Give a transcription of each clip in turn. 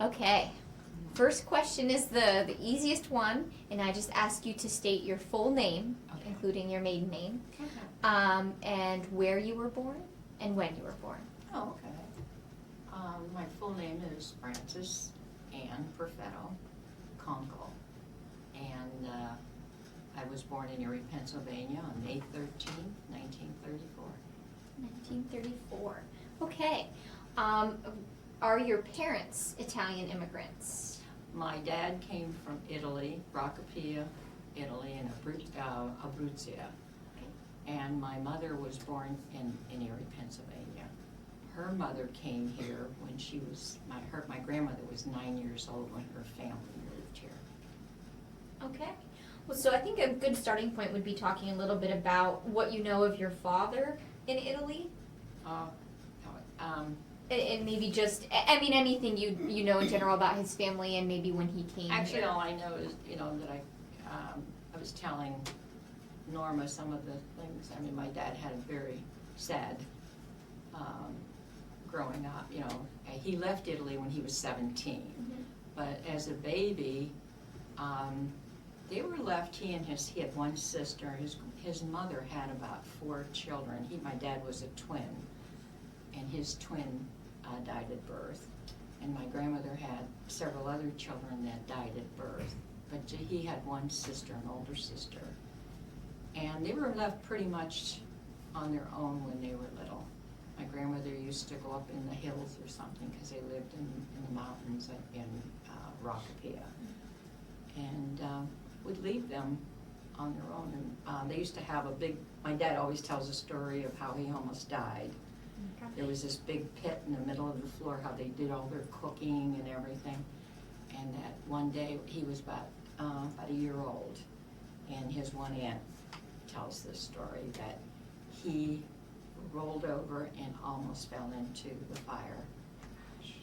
Okay. First question is the easiest one, and I just ask you to state your full name, Okay. including your maiden name, Okay. and where you were born and when you were born. Oh, okay. My full name is Frances Ann Perfetto, konkol, and I was born in Erie, Pennsylvania on May 13th, 1934. 1934. Okay. Are your parents Italian immigrants? My dad came from Italy, Roccapia, Italy, and Abruzia. And my mother was born in Erie, Pennsylvania. Her mother came here when she was, my grandmother was 9 years old when her family moved here. Okay. Well, so I think a good starting point would be talking a little bit about what you know of your father in Italy. And maybe just, I mean, anything you know in general about his family and maybe when he came Actually, here. all I know is, that I was telling Norma some of the things. I mean, my dad had a very sad growing up, He left Italy when he was 17. Mm-hmm. But as a baby, they were left, he had one sister. His mother had about 4 children. My dad was a twin, and his twin died at birth. And my grandmother had several other children that died at birth. But he had one sister, an older sister. And they were left pretty much on their own when they were little. My grandmother used to go up in the hills or something because they lived in the mountains in Roccapia. And would leave them on their own. And they used to have my dad always tells a story of how he almost died. Okay. There was this big pit in the middle of the floor, how they did all their cooking and everything. And that one day, he was about a year old, and his one aunt tells this story that he rolled over and almost fell into the fire.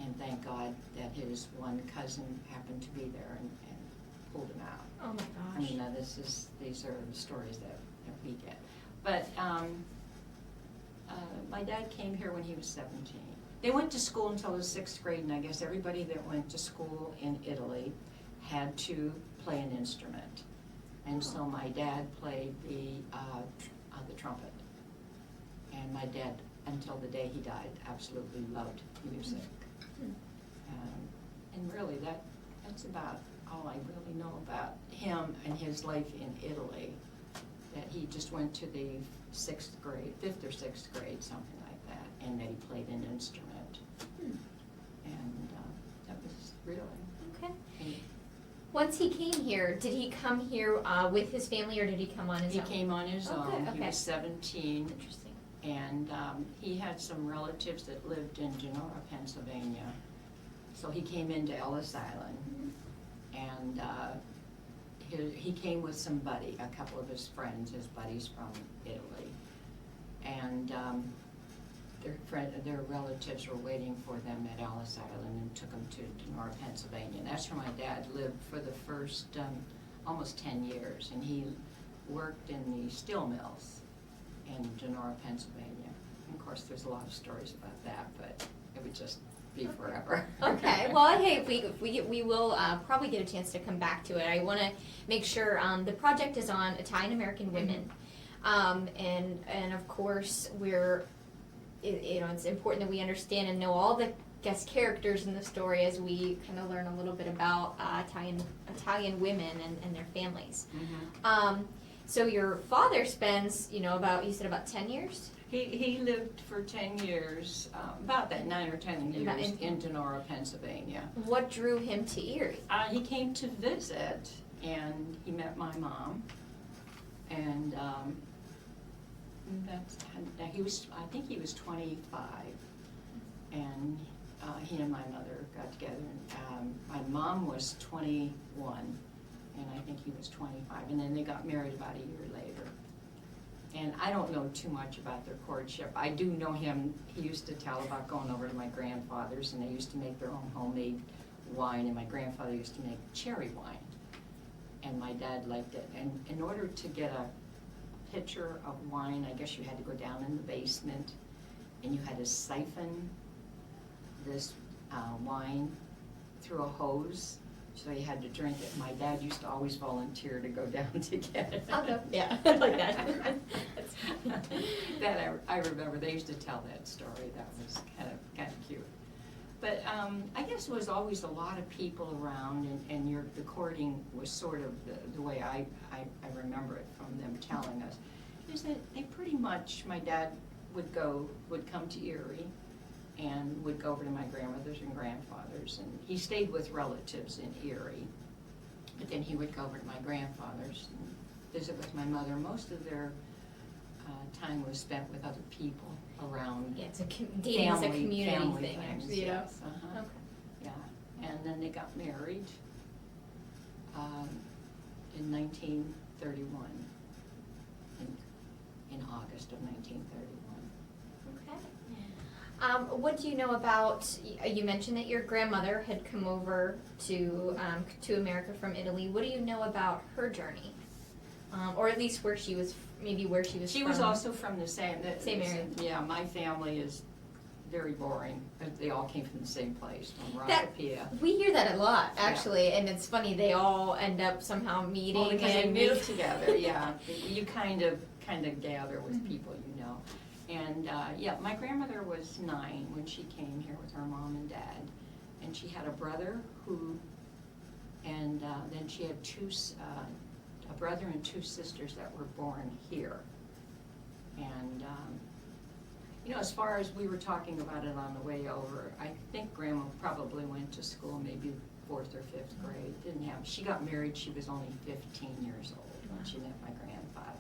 And thank God that his one cousin happened to be there and pulled him out. Oh my gosh. I mean, these are the stories that we get. But my dad came here when he was 17. They went to school until the 6th grade, and I guess everybody that went to school in Italy had to play an instrument. And so my dad played the trumpet. And my dad, until the day he died, absolutely loved music. And really, that's about all I really know about him and his life in Italy. That he just went to the 6th grade, 5th or 6th grade, something like that, and that he played an instrument. And that was really. Okay. Once he came here, did he come here with his family, or did he come on his own? He came on his own. Good. Okay. He was 17. Interesting. And he had some relatives that lived in Genoa, Pennsylvania. So he came into Ellis Island, and he came with a couple of his friends, his buddies from Italy. And their relatives were waiting for them at Ellis Island and took them to Genoa, Pennsylvania. And that's where my dad lived for the first almost 10 years. And he worked in the steel mills in Genoa, Pennsylvania. And of course, there's a lot of stories about that, but it would just be forever. Okay. Well, hey, we will probably get a chance to come back to it. I want to make sure the project is on Italian American women, and of course it's important that we understand and know all the guest characters in the story as we kind of learn a little bit about Italian women and their families. Mm-hmm. So your father spends, you said about 10 years? He lived for 10 years, about that 9 or 10 years in Genoa, Pennsylvania. What drew him to Erie? He came to visit, and he met my mom, and I think he was 25, and he and my mother got together. And, my mom was 21, and I think he was 25, and then they got married about a year later. And I don't know too much about their courtship. I do know him, he used to tell about going over to my grandfather's, and they used to make their own homemade wine, and my grandfather used to make cherry wine. And my dad liked it. And in order to get a pitcher of wine, I guess you had to go down in the basement, and you had to siphon this wine through a hose, so you had to drink it. My dad used to always volunteer to go down to get it. I'll go. Yeah, I like that. That I remember, they used to tell that story, that was kind of cute. But I guess there was always a lot of people around, and the courting was sort of the way I remember it from them telling us, is that they pretty much, my dad would come to Erie, and would go over to my grandmother's and grandfather's, and he stayed with relatives in Erie, but then he would go over to my grandfather's and visit with my mother. Most of their time was spent with other people around. Yeah, dating is a community family thing, things, actually. yes, Okay. yeah. And then they got married in 1931, in August of 1931. Okay. What do you know about, you mentioned that your grandmother had come over to America from Italy. What do you know about her journey? Or at least where she was, maybe where she was from? She was also from the same area. Yeah, my family is very boring. They all came from the same place, from That- Rockapia. We hear that a lot, actually, and it's funny, they all end up somehow meeting Well, because they and move together, yeah. You kind of gather with people you know. And, yeah, my grandmother was 9 when she came here with her mom and dad. And she had a brother and then she had a brother and 2 sisters that were born here. And, you know, as far as we were talking about it on the way over, I think Grandma probably went to school maybe 4th or 5th grade. She got married, she was only 15 years old when she met my grandfather.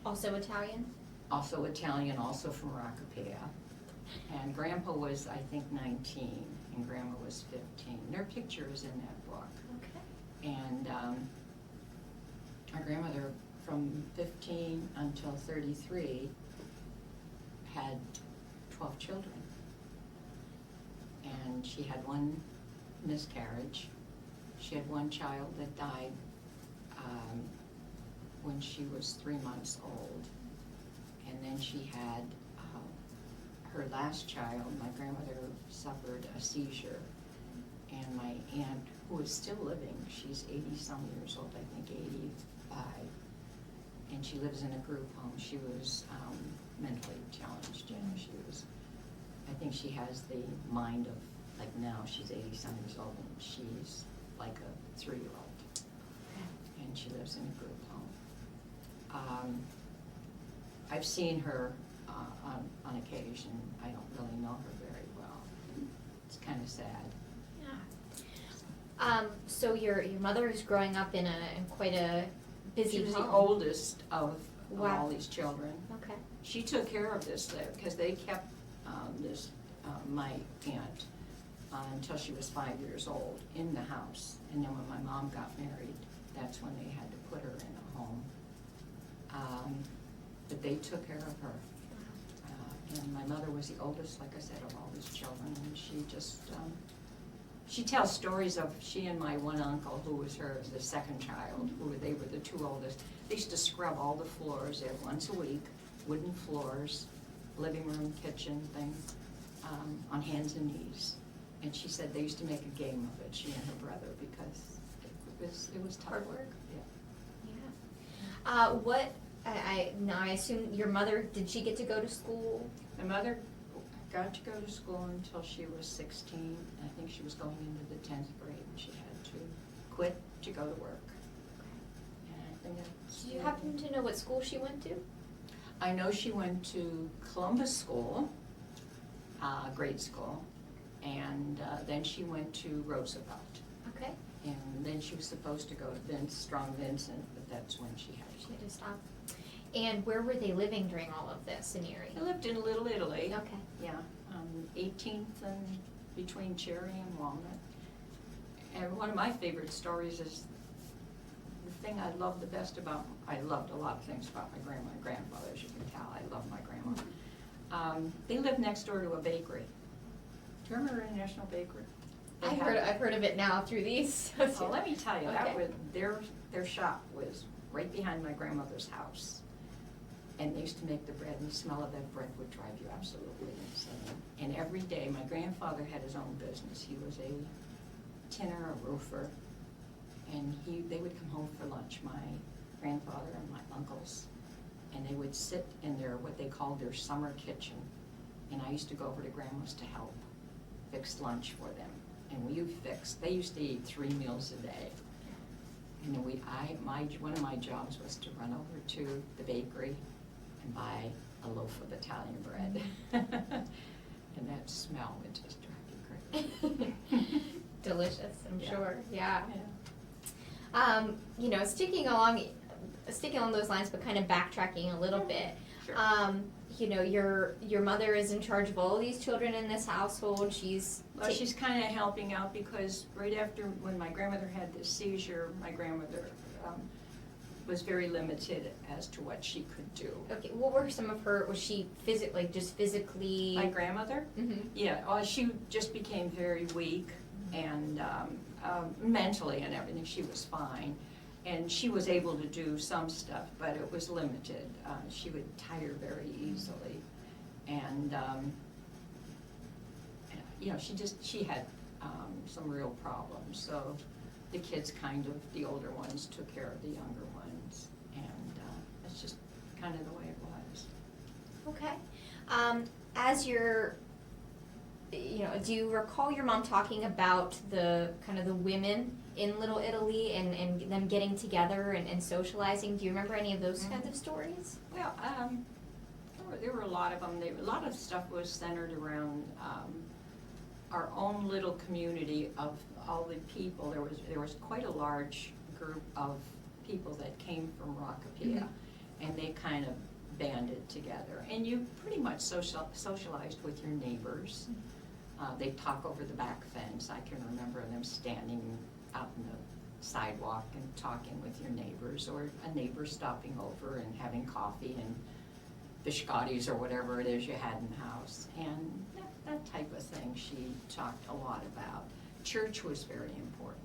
Also Italian? Also Italian, also from Rockapia. And Grandpa was, I think, 19, and Grandma was 15. Their picture is in that book. Okay. And our grandmother, from 15 until 33, had 12 children. And she had 1 miscarriage. She had 1 child that died when she was 3 months old. And then she had her last child. My grandmother suffered a seizure. And my aunt, who is still living, she's 80-some years old, I think 85, and she lives in a group home. She was mentally challenged, you know, she was, I think she has the mind of, like now, she's 80-some years old, and she's like a 3-year-old. And she lives in a group home. I've seen her on occasion. I don't really know her very well. It's kind of sad. Yeah. So your mother is growing up in quite a busy She was home. the oldest of Wow. all these children. Okay. She took care of this, because they kept my aunt until she was 5 years old in the house. And then when my mom got married, that's when they had to put her in a home. But they took care of her. And my mother was the oldest, like I said, of all these children, and she just, she tells stories of, she and my one uncle, who was the second child, they were the 2 oldest. They used to scrub all the floors there once a week, wooden floors, living room, kitchen thing, on hands and knees. And she said they used to make a game of it, she and her brother, because it was tough Hard work. Yeah. Yeah. I assume your mother, did she get to go to school? My mother got to go to school until she was 16. I think she was going into the 10th grade, and she had to quit to go to work. And I think that's. Do you happen to know what school she went to? I know she went to Columbus School, grade school, and then she went to Roosevelt. Okay. And then she was supposed to go to Strong Vincent, but that's when she had to She quit. had to stop. And where were they living during all of this in Erie? I lived in Little Italy. Okay. Yeah, 18th and between Cherry and Walnut. And one of my favorite stories is the thing I loved the best about, I loved a lot of things about my grandma and grandfather, as you can tell. I love my grandma. They lived next door to a bakery. Do you remember International Bakery? They I've had- heard of it now through these. Well, let me tell you, that Okay. was, their shop was right behind my grandmother's house. And they used to make the bread, and the smell of that bread would drive you absolutely insane. And every day, my grandfather had his own business. He was a tinner, a roofer, and they would come home for lunch, my grandfather and my uncles, and they would sit in their, what they called their summer kitchen, and I used to go over to Grandma's to help fix lunch for them. And they used to eat 3 meals a day. And then one of my jobs was to run over to the bakery and buy a loaf of Italian bread. And that smell would just drive you crazy. Delicious, I'm Yeah. sure, yeah. Yeah. You know, sticking along those lines, but kind of backtracking a little bit. Sure. You know, your mother is in charge of all these children in this household. She's She's kind of helping out because right after, when my grandmother had this seizure, my grandmother was very limited as to what she could do. okay. What were some of her? Was she just physically? My grandmother? Mhm. Yeah, she just became very weak and mentally and everything, she was fine. And she was able to do some stuff, but it was limited. She would tire very easily. And, you know, she had some real problems. So the kids the older ones took care of the younger ones. And that's just kind of the way it was. Okay. As do you recall your mom talking about the kind of the women in Little Italy and them getting together and socializing? Do you remember any of those kinds of stories? Well, there were a lot of them. A lot of stuff was centered around our own little community of all the people. There was quite a large group of people that came from Rockapia, and they kind of banded together. And you pretty much socialized with your neighbors. They'd talk over the back fence. I can remember them standing out in the sidewalk and talking with your neighbors, or a neighbor stopping over and having coffee and biscottis or whatever it is you had in the house. And that type of thing she talked a lot about. Church was very important.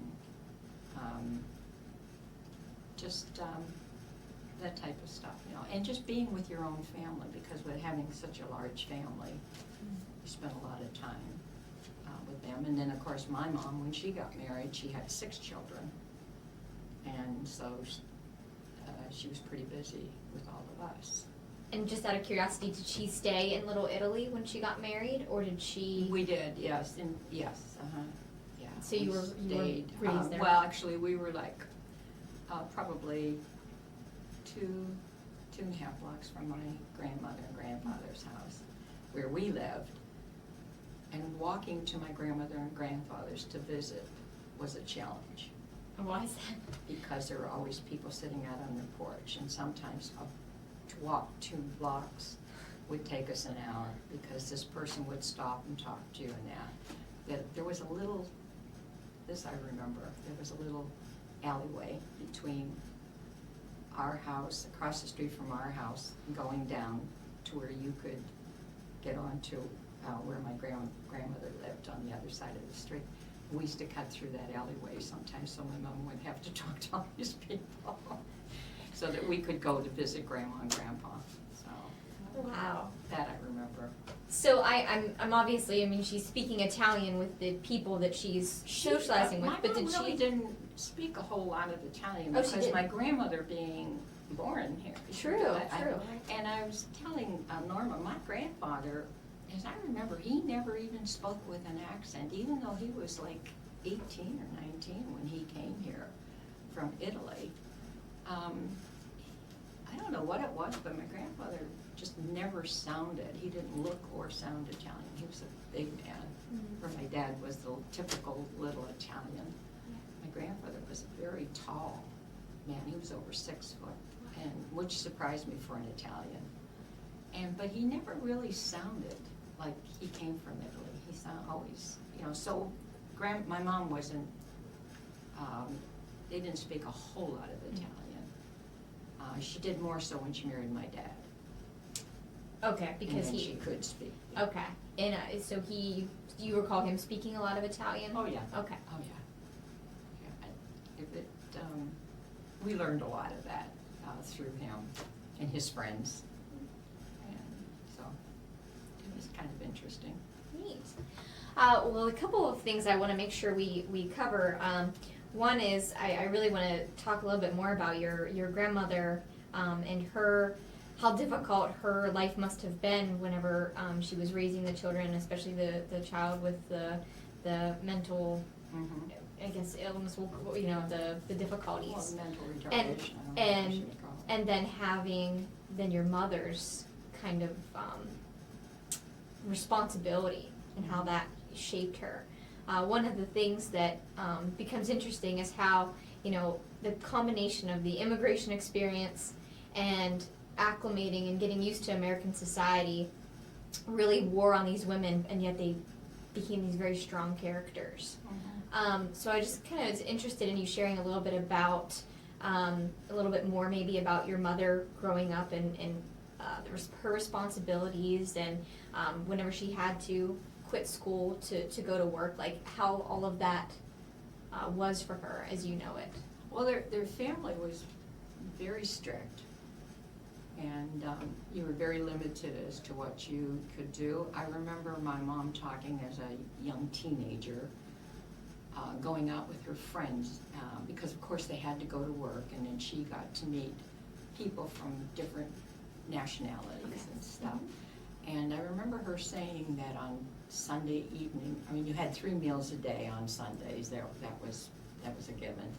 That type of stuff, you know, and just being with your own family, because with having such a large family, you spent a lot of time with them. And then, of course, my mom, when she got married, she had 6 children. And so she was pretty busy with all of us. And just out of curiosity, did she stay in Little Italy when she got married, or did she? We did, yes, yeah. So you were stayed. raised there? Well, actually, we were like probably 2.5 blocks from my grandmother and grandfather's house, where we lived. And walking to my grandmother and grandfather's to visit was a challenge. Why is that? Because there were always people sitting out on their porch, and sometimes to walk 2 blocks would take us an hour, because this person would stop and talk to you and that. There was a little, this I remember, there was a little alleyway between our house, across the street from our house, going down to where you could get onto where my grandmother lived on the other side of the street. We used to cut through that alleyway sometimes, so my mom would have to talk to all these people so that we could go to visit Grandma and Grandpa. So Wow. that I remember. So I'm obviously, I mean, she's speaking Italian with the people that she's socializing with, but did My mom really she? didn't speak a whole lot of Italian, Oh, she because didn't. my grandmother being born here. True. And I was telling Norma, my grandfather, as I remember, he never even spoke with an accent, even though he was like 18 or 19 when he came here from Italy. I don't know what it was, but my grandfather just never sounded, he didn't look or sound Italian. He was a big man, where my dad was the typical little Italian. My grandfather was a very tall man. He was over 6 foot, and which surprised me for an Italian. But he never really sounded like he came from Italy. He sounded always, you know. So my mom wasn't. They didn't speak a whole lot of Italian. She did more so when she married my dad. Okay, because and then he. she could speak. Okay, and so do you recall him speaking a lot of Italian? Oh yeah. Okay. Oh yeah. Yeah. We learned a lot of that through him and his friends, and so it was kind of interesting. Neat. Well, a couple of things I want to make sure we cover. One is I really want to talk a little bit more about your grandmother and how difficult her life must have been whenever she was raising the children, especially the child with the mental, I guess, illness, the difficulties. Well, mental retardation. And- I don't know what and- you should call it. And then having your mother's kind of responsibility and how that shaped her. One of the things that becomes interesting is how, the combination of the immigration experience and acclimating and getting used to American society really wore on these women, and yet they became these very strong characters. So I just kind of was interested in you sharing a little bit about, a little bit more maybe about your mother growing up and her responsibilities and whenever she had to quit school to go to work, like how all of that was for her as you know it. Well, their family was very strict, and you were very limited as to what you could do. I remember my mom talking as a young teenager, going out with her friends, because of course they had to go to work, and then she got to meet people from different nationalities and stuff. And I remember her saying that on Sunday evening, I mean, you had 3 meals a day on Sundays, that was a given.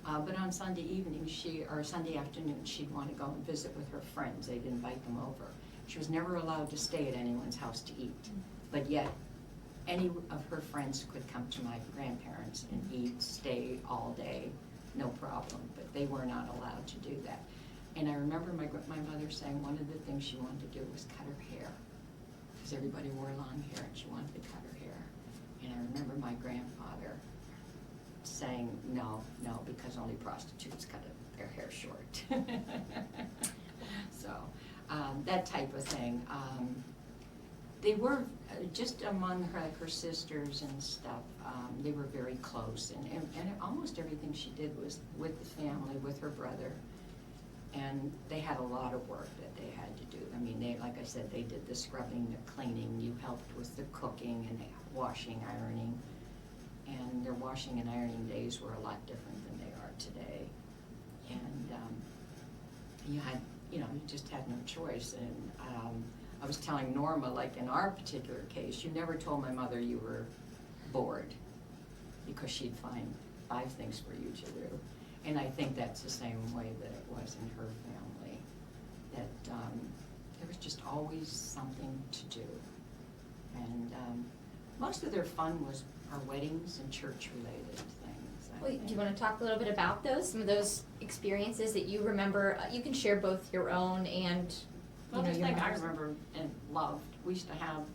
But on Sunday evening, or Sunday afternoon, she'd want to go and visit with her friends. They'd invite them over. She was never allowed to stay at anyone's house to eat. But yet, any of her friends could come to my grandparents and eat, stay all day, no problem. But they were not allowed to do that. And I remember my mother saying one of the things she wanted to do was cut her hair, because everybody wore long hair and she wanted to cut her hair. And I remember my grandfather saying, no, because only prostitutes cut their hair short. So, that type of thing. They were just among her sisters and stuff, they were very close, and almost everything she did was with the family, with her brother. And they had a lot of work that they had to do. I mean, like I said, they did the scrubbing, the cleaning, you helped with the cooking and the washing, ironing. And their washing and ironing days were a lot different than they are today. And you just had no choice. And I was telling Norma, like in our particular case, you never told my mother you were bored, because she'd find 5 things for you to do. And I think that's the same way that it was in her family, that there was just always something to do. And most of their fun was our weddings and church-related things. Well, do you want to talk a little bit about those, some of those experiences that you remember? You can share both your own and Well, the your thing I mother's. remember and loved, we used to have,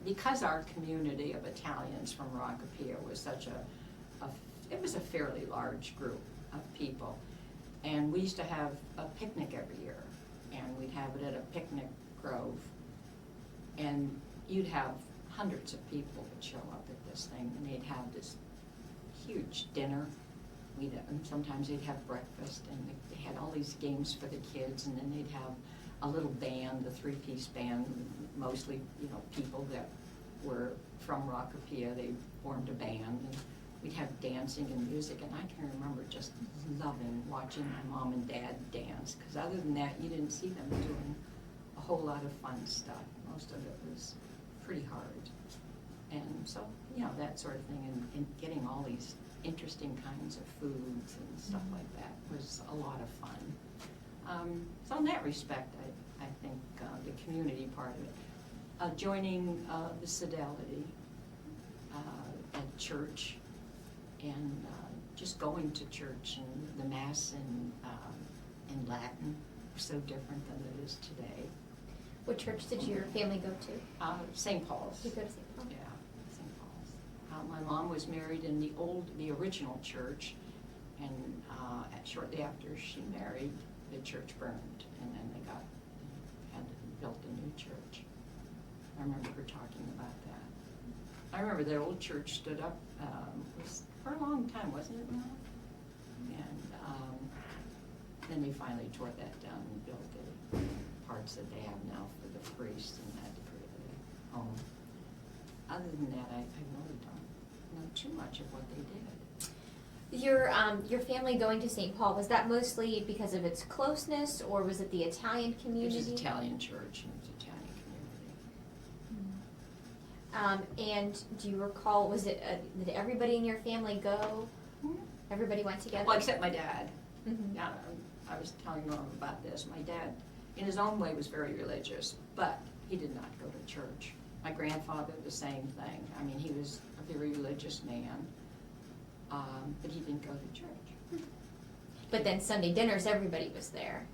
because our community of Italians from Rockapia was it was a fairly large group of people. And we used to have a picnic every year, and we'd have it at a picnic grove. And you'd have hundreds of people would show up at this thing, and they'd have this huge dinner. And sometimes they'd have breakfast, and they had all these games for the kids, and then they'd have a little band, a 3-piece band, mostly, people that were from Rockapia. They formed a band, and we'd have dancing and music, and I can remember just loving watching my mom and dad dance, because other than that, you didn't see them doing a whole lot of fun stuff. Most of it was pretty hard. And so, that sort of thing, and getting all these interesting kinds of foods and stuff like that was a lot of fun. So in that respect, I think the community part of it. Joining the Fidelity at church, and just going to church, and the Mass in Latin was so different than it is today. What church did your family go to? St. Paul's. You go to St. Paul? Yeah, St. Paul's. My mom was married in the original church, and shortly after she married, the church burned, and then they had built a new church. I remember her talking about that. I remember that old church stood up was for a long time, wasn't it, Mom? And then they finally tore that down and built the parts that they have now for the priests, and that to create a home. other than that, I really don't know too much of what they did. Your family going to St. Paul, was that mostly because of its closeness, or was it the Italian community? It was Italian church and it was Italian community. And do you recall, was it, did everybody in your family go? Everybody went together? Well, except my dad. Mhm. Now, I was telling Norm about this. My dad, in his own way, was very religious, but he did not go to church. My grandfather, the same thing. I mean, he was a very religious man, but he didn't go to church. But then Sunday dinners, everybody was there.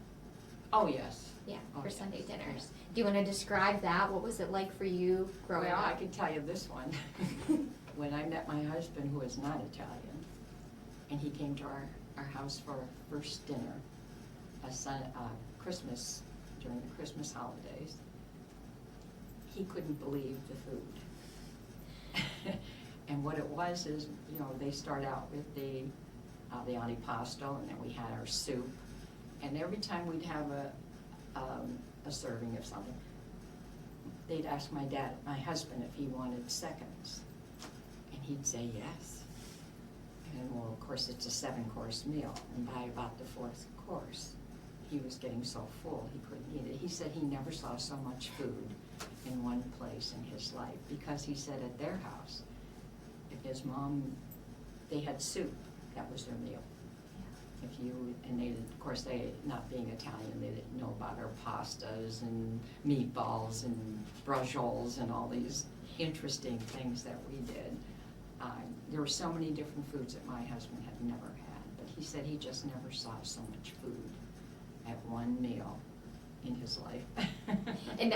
Oh, yes. Yeah, Oh, for yes, Sunday dinners. yeah. Do you want to describe that? What was it like for you growing Well, I up? can tell you this one. When I met my husband, who was not Italian, and he came to our house for our first dinner, Christmas, during the Christmas holidays, he couldn't believe the food. And what it was is, you know, they start out with the antipasto, and then we had our soup. And every time we'd have a serving of something, they'd ask my husband, if he wanted seconds. And he'd say yes. And well, of course, it's a 7-course meal. And by about the 4th course, he was getting so full he couldn't eat it. He said he never saw so much food in one place in his life, because he said at their house, if his mom, they had soup, that was their meal. And they, of course, they, not being Italian, they didn't know about our pastas and meatballs and bracioles and all these interesting things that we did. There were so many different foods that my husband had never had, but he said he just never saw so much food at one meal in his life. And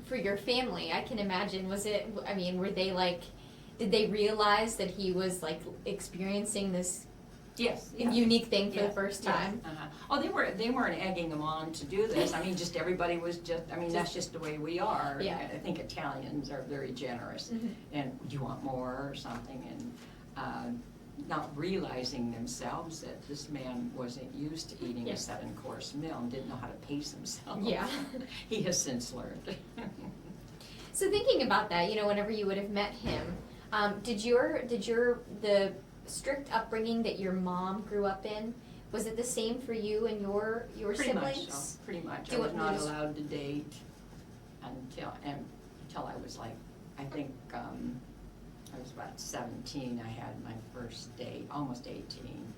for your family, I can imagine, were they like, did they realize that he was like experiencing this Yes. Yeah. unique thing for the Yes, first yes, time? Oh, they weren't egging them on to do this. I mean, just everybody was that's just the way we are. Yeah. I think Italians are very generous. Mhm. And do you want more or something? And not realizing themselves that this man wasn't used to eating Yeah. a 7-course meal and didn't know how to pace himself. Yeah. He has since learned. So thinking about that, whenever you would have met him, did the strict upbringing that your mom grew up in, was it the same for you and your Pretty siblings? much so. Pretty much. Do I was you not just- allowed to date until I was like, I think, I was about 17. I had my first date, almost 18.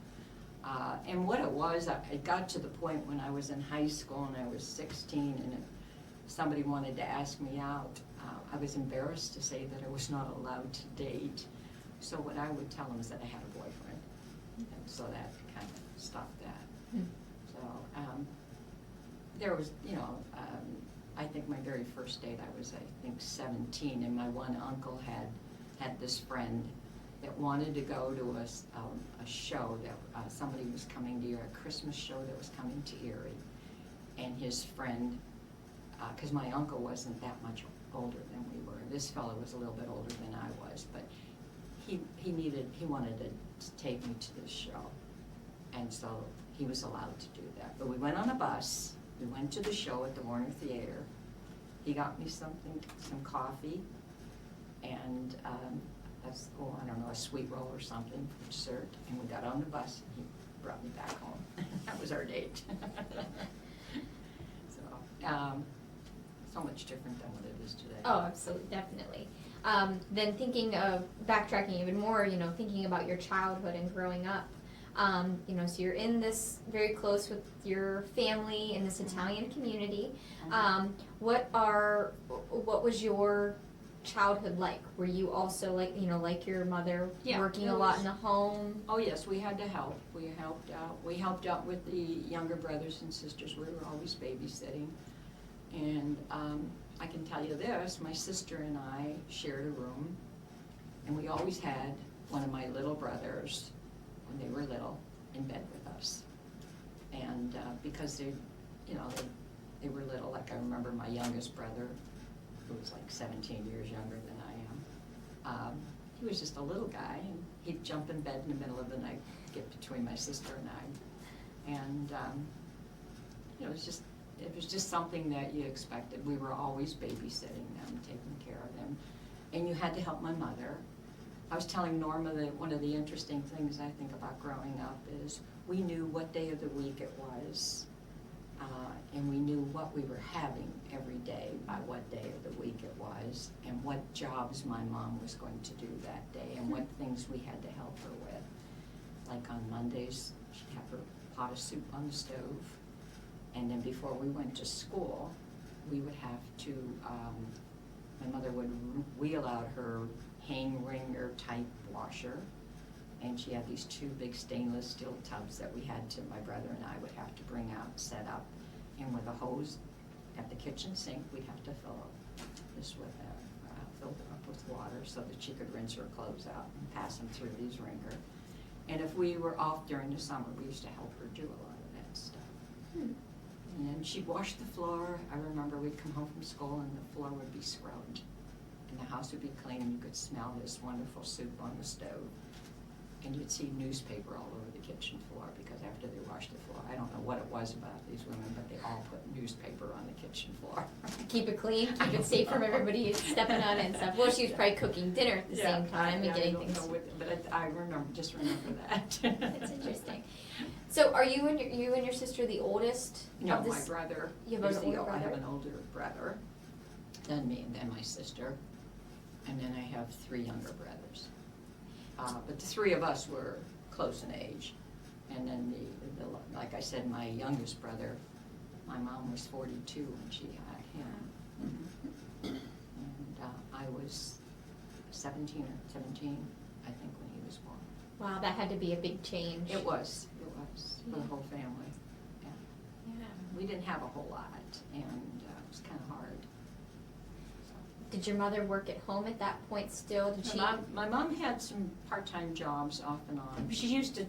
And what it was, it got to the point when I was in high school and I was 16, and if somebody wanted to ask me out, I was embarrassed to say that I was not allowed to date. So what I would tell them is that I had a boyfriend, and so that kind of stopped that. Hmm. So there was, I think my very first date, I was, 17, and my one uncle had this friend that wanted to go to a show that somebody was coming to, a Christmas show that was coming to Erie, and his friend, because my uncle wasn't that much older than we were. This fellow was a little bit older than I was, but he wanted to take me to this show, and so he was allowed to do that. But we went on a bus, we went to the show at the Warner Theater. He got me some coffee, and I don't know, a sweet roll or something for dessert, and we got on the bus, and he brought me back home. That was our date. So much different than what it is today. Oh, absolutely, definitely. Then backtracking even more, thinking about your childhood and growing up, so you're in this very close with your family in this Italian community. What was your childhood like? Were you also like your mother, Yeah, working it a lot was- in the home? Oh, yes, we had to help. We helped out. We helped out with the younger brothers and sisters. We were always babysitting. And I can tell you this, my sister and I shared a room, and we always had one of my little brothers, when they were little, in bed with us. And because they were little, like I remember my youngest brother, who was like 17 years younger than I am, he was just a little guy, and he'd jump in bed in the middle of the night, get between my sister and I. And it was just something that you expected. We were always babysitting them, taking care of them. and you had to help my mother. I was telling Norma that one of the interesting things I think about growing up is we knew what day of the week it was, and we knew what we were having every day by what day of the week it was, and what jobs my mom was going to do that day, and what things we had to help her with. Like on Mondays, she'd have her pot of soup on the stove, and then before we went to school, we would have to, my mother would wheel out her hang wringer type washer, and she had these 2 big stainless steel tubs that my brother and I would have to bring out and set up, and with a hose at the kitchen sink, we'd have to fill it up with water so that she could rinse her clothes out and pass them through these wringer. And if we were off during the summer, we used to help her do a lot of that stuff. And then she'd wash the floor. I remember we'd come home from school and the floor would be scrubbed, and the house would be clean, and you could smell this wonderful soup on the stove. And you'd see newspaper all over the kitchen floor, because after they washed the floor, I don't know what it was about these women, but they all put newspaper on the kitchen floor. Keep it clean, keep it safe from everybody stepping on it and stuff. Well, she was probably cooking dinner at the same time and getting things. But I remember that. That's interesting. So are you and your sister the oldest? No, of this? my brother. You have an older brother? I have an older brother than me, and then my sister, and then I have 3 younger brothers. But the 3 of us were close in age. And then like I said, my youngest brother, my mom was 42 when she had him. And I was 17, I think, when he was born. Wow, that had to be a big change. It was for the whole family. Yeah. We didn't have a whole lot, and it was kind of hard. Did your mother work at home at that point still? Did she? My mom had some part-time jobs off and on. She used to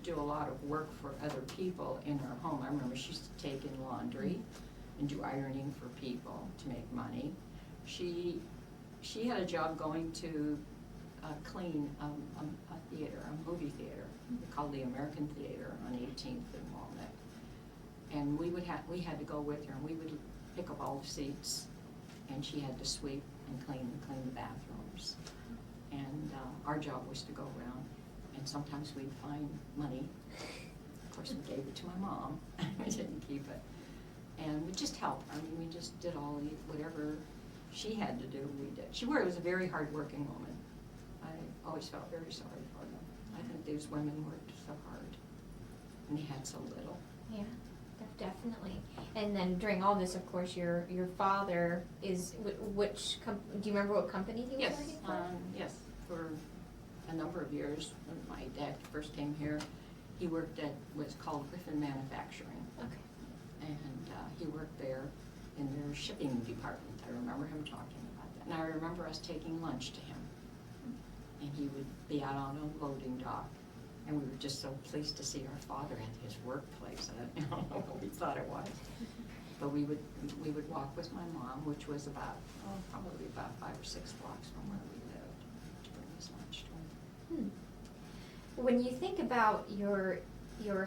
do a lot of work for other people in her home. I remember she used to take in laundry and do ironing for people to make money. She had a job going to clean a theater, a movie theater called the American Theater on 18th and Walnut. And we had to go with her, and we would pick up all the seats, and she had to sweep and clean the bathrooms. And our job was to go around, and sometimes we'd find money. Of course, we gave it to my mom. We didn't keep it. And we just helped. I mean, we just did whatever she had to do, we did. She was a very hard-working woman. I always felt very sorry for them. I think these women worked so hard, and they had so little. Yeah. Definitely. And then during all this, of course, your father is, do you remember what company he was working for? Yes, for a number of years. When my dad first came here, he worked at what's called Griffin Manufacturing. Okay. And he worked there in their shipping department. I remember him talking about that. And I remember us taking lunch to him. And he would be out on a loading dock. And we were just so pleased to see our father at his workplace. I don't know what we thought it was. But we would walk with my mom, which was probably about 5 or 6 blocks from where we lived, to bring his lunch to him. When you think about your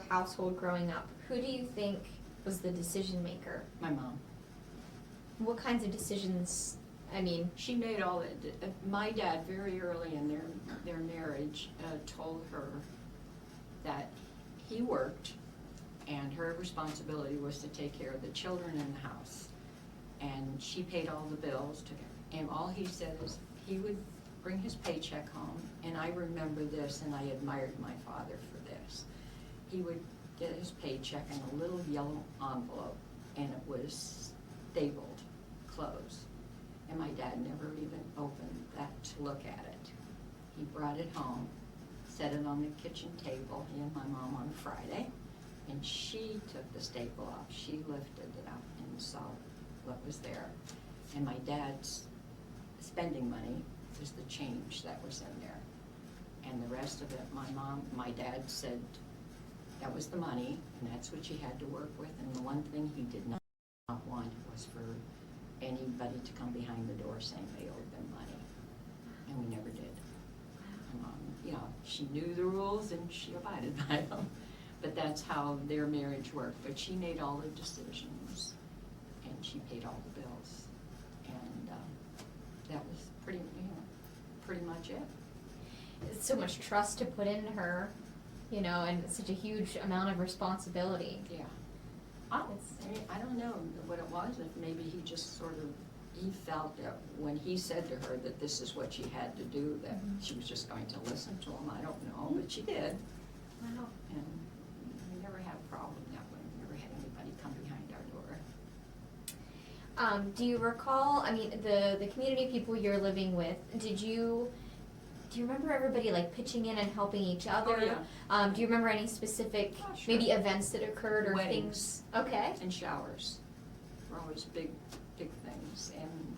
household growing up, who do you think was the decision maker? My mom. What kinds of decisions? I mean, she made all that. My dad, very early in their marriage, told her that he worked, and her responsibility was to take care of the children in the house, and she paid all the bills. And all he said is he would bring his paycheck home, and I remember this, and I admired my father for this. He would get his paycheck in a little yellow envelope, and it was stapled closed. And my dad never even opened that to look at it. He brought it home, set it on the kitchen table, he and my mom on a Friday, and she took the staple off. She lifted it up and saw what was there. And my dad's spending money was the change that was in there. And the rest of it, my dad said that was the money, and that's what she had to work with. And the one thing he did not want was for anybody to come behind the door saying they owed them money. And we never did. She knew the rules and she abided by them. But that's how their marriage worked. But she made all the decisions, and she paid all the bills. And that was pretty much it. It's so much trust to put in her, and such a huge amount of responsibility. Yeah. I don't know what it was, if maybe he just sort of, he felt that when he said to her that this is what she had to do, that she was just going to listen to him. I don't know, but she did. Wow. And we never had a problem that way. We never had anybody come behind our door. Do you recall, the community people you're living with, do you remember everybody like pitching in and helping each other? Oh, yeah. Do you remember any specific, Oh, sure. maybe events that occurred or Weddings. things? Okay. And showers were always big things. And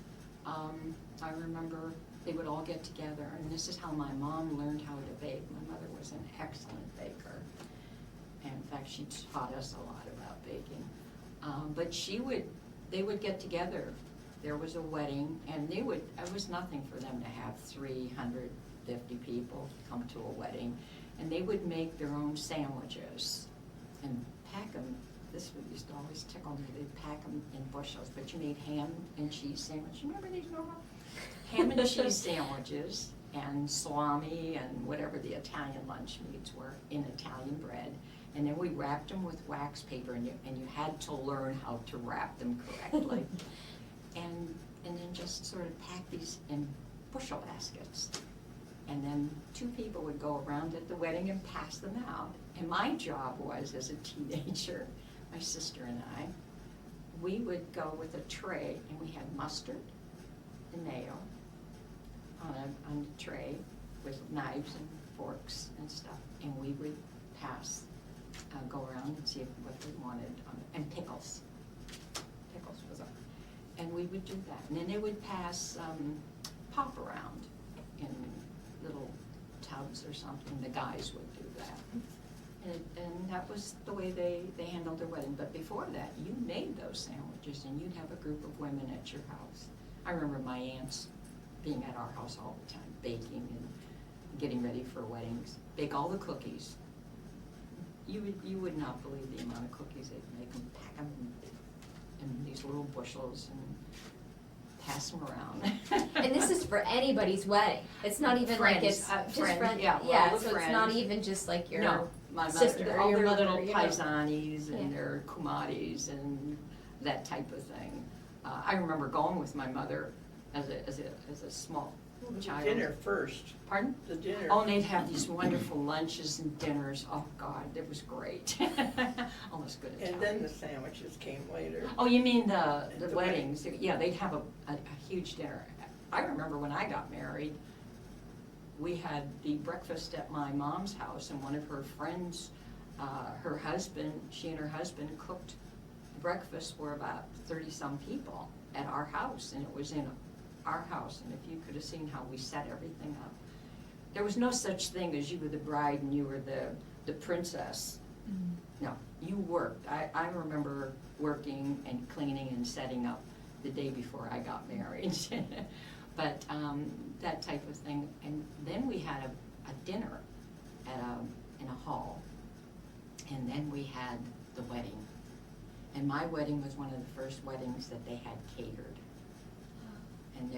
I remember they would all get together, and this is how my mom learned how to bake. My mother was an excellent baker. And in fact, she taught us a lot about baking. But they would get together. There was a wedding, and it was nothing for them to have 350 people come to a wedding. And they would make their own sandwiches and pack them. This used to always tickle me. They'd pack them in bushels, but you made ham and cheese sandwiches. Remember these, Norma? Ham and cheese sandwiches and salami and whatever the Italian lunch meats were in Italian bread. And then we wrapped them with wax paper, and you had to learn how to wrap them correctly. and then just sort of pack these in bushel baskets. And then 2 people would go around at the wedding and pass them out. And my job was, as a teenager, my sister and I, we would go with a tray, and we had mustard and mayo on a tray with knives and forks and stuff. And we would go around and see what they wanted, and pickles. Pickles was up. And we would do that. And then they would pass pop around in little tubs or something. The guys would do that. And that was the way they handled their wedding. But before that, you made those sandwiches, and you'd have a group of women at your house. I remember my aunts being at our house all the time, baking and getting ready for weddings. Bake all the cookies. You would not believe the amount of cookies they'd make them, pack them in these little bushels and pass them around. And this is for anybody's wedding. It's not even friends, like it's just friends, yeah, yeah, all the so friends. It's not even just like your No, my sister mother, or all your their mother, little you know. paisanis and Yeah. their kumatis and that type of thing. I remember going with my mother as a small child. Dinner first, Pardon? the dinner. Oh, and they'd have these wonderful lunches and dinners. Oh, God, it was great. Almost good Italian. And then the sandwiches came later. Oh, you mean the The weddings? Yeah, they'd have a huge dinner. I remember when I got married, we had the breakfast at my mom's house, and one of her friends, she and her husband cooked breakfast for about 30-some people at our house, and it was in our house, and if you could have seen how we set everything up. There was no such thing as you were the bride and you were the princess. Mm-hmm. No, you worked. I remember working and cleaning and setting up the day before I got married. But that type of thing. And then we had a dinner in a hall, and then we had the wedding. And my wedding was one of the first weddings that they had catered. And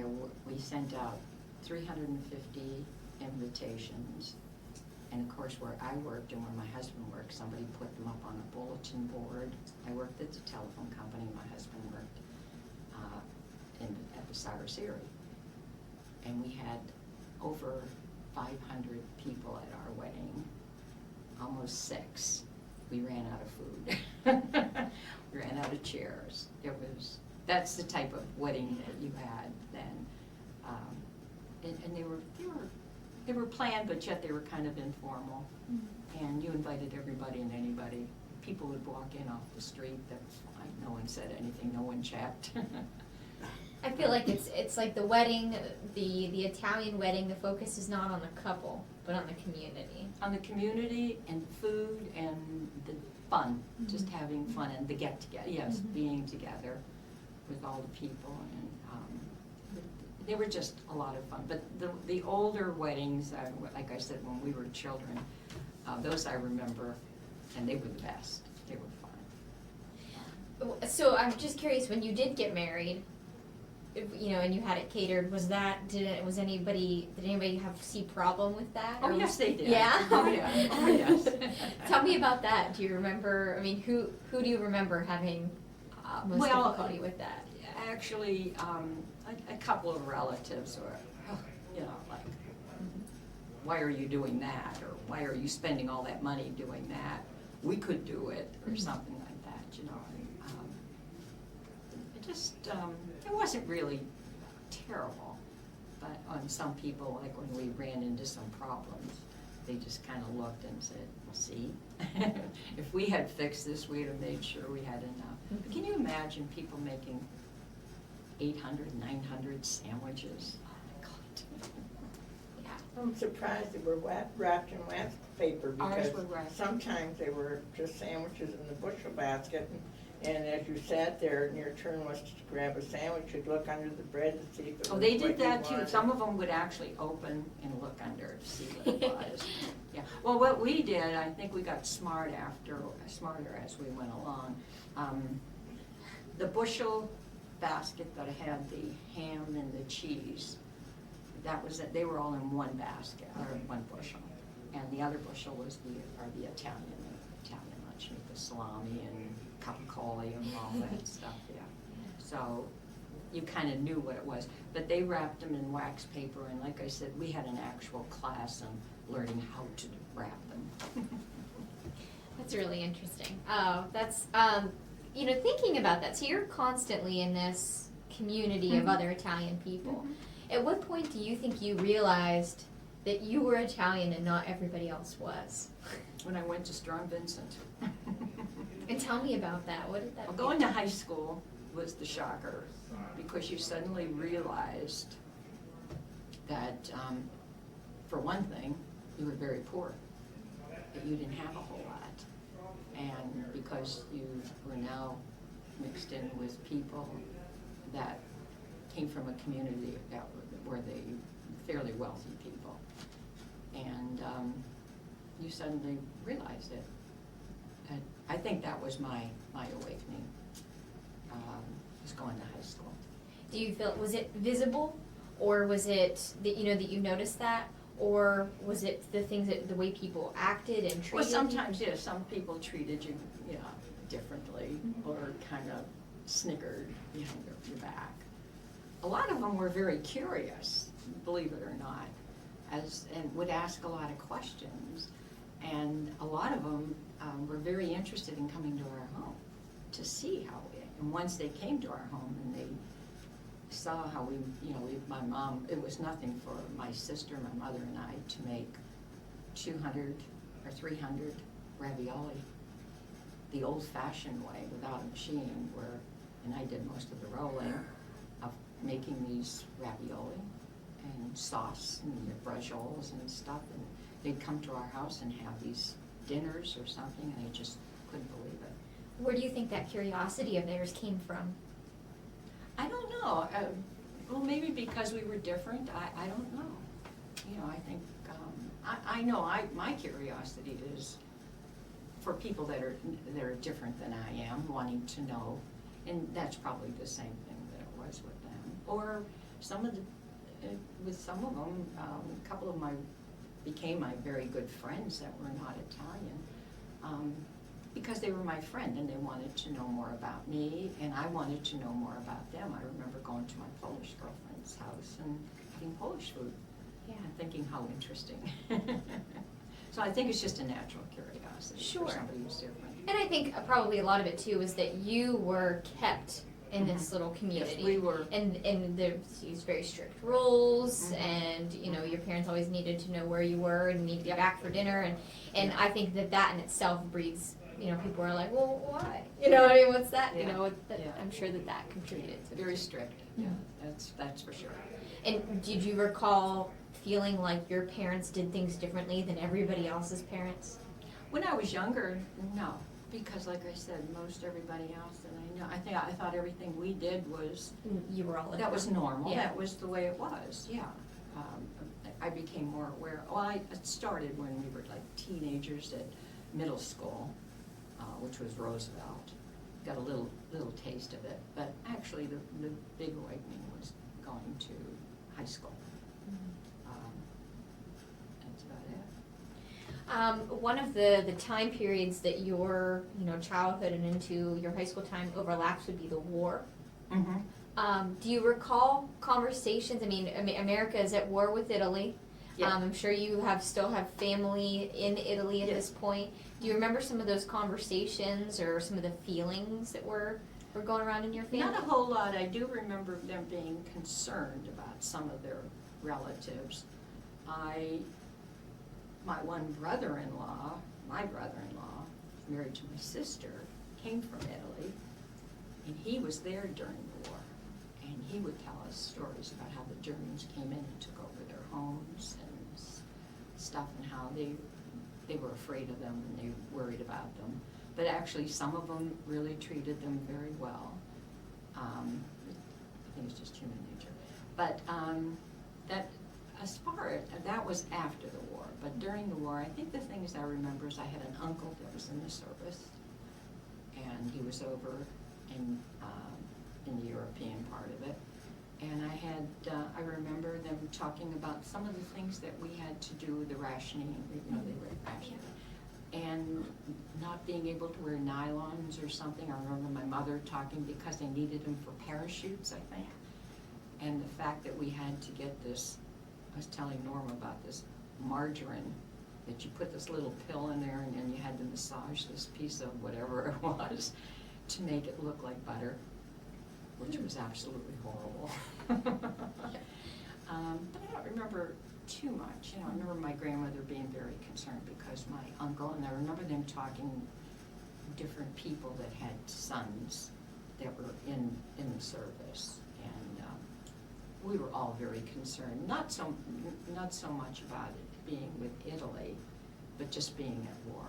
we sent out 350 invitations. And of course, where I worked and where my husband worked, somebody put them up on a bulletin board. I worked at the telephone company. My husband worked at the Cyrus Erie. And we had over 500 people at our wedding, almost 6. We ran out of food. We ran out of chairs. That's the type of wedding that you had then. And they were planned, but yet they were kind of informal. Mm-hmm. And you invited everybody and anybody. People would walk in off the street, that was fine. No one said anything, no one checked. I feel like it's like the wedding, the Italian wedding, the focus is not on the couple, but on the community. On the community and food and the fun, just Mm-hmm. having fun and the get-together, yes, Mhm. being together with all the people, and they were just a lot of fun. But the older weddings, like I said, when we were children, those I remember, and they were the best. They were fun. So I'm just curious, when you did get married, and you had it catered, did anybody see problem with that? Oh, Or yes, was- they did. Yeah? Oh, yeah, oh, yes. Tell me about that. Do you remember, who do you remember having most Well, difficulty with that? Actually, a couple of relatives were, like, why are you doing that? Or why are you spending all that money doing that? We could do it, or something like that, and, it just, it wasn't really terrible. But on some people, like when we ran into some problems, they just kind of looked and said, well, see, if we had fixed this, we'd have made sure we had enough. But can you imagine people making 800, 900 sandwiches? Oh my God. Yeah. I'm surprised they were wrapped in wax paper Ours because were wrapped. sometimes they were just sandwiches in the bushel basket. And as you sat there and your turn was to grab a sandwich, you'd look under the bread to see if it was Oh, they what did you that too. wanted. Some of them would actually open and look under to see what it was. Yeah. Well, what we did, I think we got smarter as we went along. The bushel basket that had the ham and the cheese, they were all in one basket, or one bushel. And the other bushel was the Italian lunch meat, the salami and konkol and all that stuff, yeah. So you kind of knew what it was. But they wrapped them in wax paper, and like I said, we had an actual class on learning how to wrap them. That's really interesting. Oh, that's, thinking about that, so you're constantly in this community of Mhm. other Italian people. Mhm. At what point do you think you realized that you were Italian and not everybody else was? When I went to Strong Vincent. And tell me about that. What did that Well, do? going to high school was the shocker, because you suddenly realized that, for one thing, you were very poor, that you didn't have a whole lot. And because you were now mixed in with people that came from a community that were the fairly wealthy people. And you suddenly realized it. And I think that was my awakening, was going to high school. Do you feel, was it visible, or was it that you noticed that, or was it the way people acted and treated Well, you? sometimes, yes, some people treated you, differently, Mhm. or kind of snickered behind your back. A lot of them were very curious, believe it or not, and would ask a lot of questions. And a lot of them were very interested in coming to our home to see and once they came to our home and they saw how my mom, it was nothing for my sister, my mother, and I to make 200 or 300 ravioli the old-fashioned way, without a machine, and I did most of the rolling of making these ravioli and sauce and the bracioles and stuff, and they'd come to our house and have these dinners or something, and they just couldn't believe it. Where do you think that curiosity of theirs came from? I don't know. Well, maybe because we were different. I don't know. I think I know. My curiosity is for people that are different than I am, wanting to know, and that's probably the same thing that it was with them. Or with some of them, a couple of became my very good friends that were not Italian, because they were my friend and they wanted to know more about me, and I wanted to know more about them. I remember going to my Polish girlfriend's house and eating Polish food, and thinking how interesting. So I think it's just a natural curiosity Sure. for somebody who's different. And I think probably a lot of it too is that you were kept in this little community. Yes, we were. And there's these very strict rules, Mhm. and your parents always needed to know where you were and need to be Yep. back for dinner, and Yeah. I think that in itself breeds, people are like, well, why? What I mean, what's that? Yeah. Yeah. I'm sure that contributed to Very it. strict. Yeah, that's for sure. And did you recall feeling like your parents did things differently than everybody else's parents? When I was younger, no, because like I said, most everybody else that I know, I thought everything we did was, You were all in that was normal, Yeah. that was the way it was, yeah. I became more aware, it started when we were like teenagers at middle school, which was Roosevelt, got a little taste of it. But actually, the big awakening was going to high school. That's about it. One of the time periods that your childhood and into your high school time overlaps would be the war. Do you recall conversations? I mean, America is at war with Italy. Yeah. I'm sure you still have family in Italy at this point. Do you remember some of those conversations or some of the feelings that were going around in your family? Not a whole lot. I do remember them being concerned about some of their relatives. My brother-in-law, married to my sister, came from Italy, and he was there during the war. And he would tell us stories about how the Germans came in and took over their homes and stuff, and how they were afraid of them and they worried about them. But actually, some of them really treated them very well. I think it's just human nature. But that was after the war. But during the war, I think the things I remember is I had an uncle that was in the service, and he was over in the European part of it. And I remember them talking about some of the things that we had to do, the rationing, they were rationing. And not being able to wear nylons or something. I remember my mother talking because they needed them for parachutes, I think. And the fact that we had to get this, I was telling Norma about this margarine, that you put this little pill in there and then you had to massage this piece of whatever it was to make it look like butter, which was absolutely horrible. But I don't remember too much. I remember my grandmother being very concerned because my uncle, and I remember them talking different people that had sons that were in the service, and we were all very concerned. Not so much about it being with Italy, but just being at war.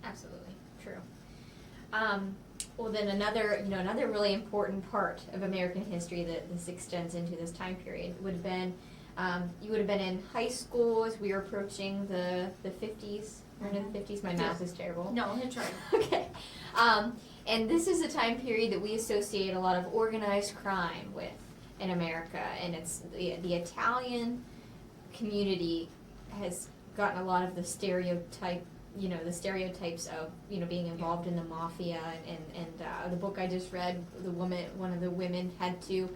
Absolutely, true. Well, then another really important part of American history that this extends into this time period would have been, you would have been in high school as we were approaching the 50s. We're into the 50s. My math is terrible. No, that's right. Okay. And this is a time period that we associate a lot of organized crime with in America, and it's the Italian community has gotten a lot of the stereotypes of being involved in the mafia, and the book I just read, one of the women had to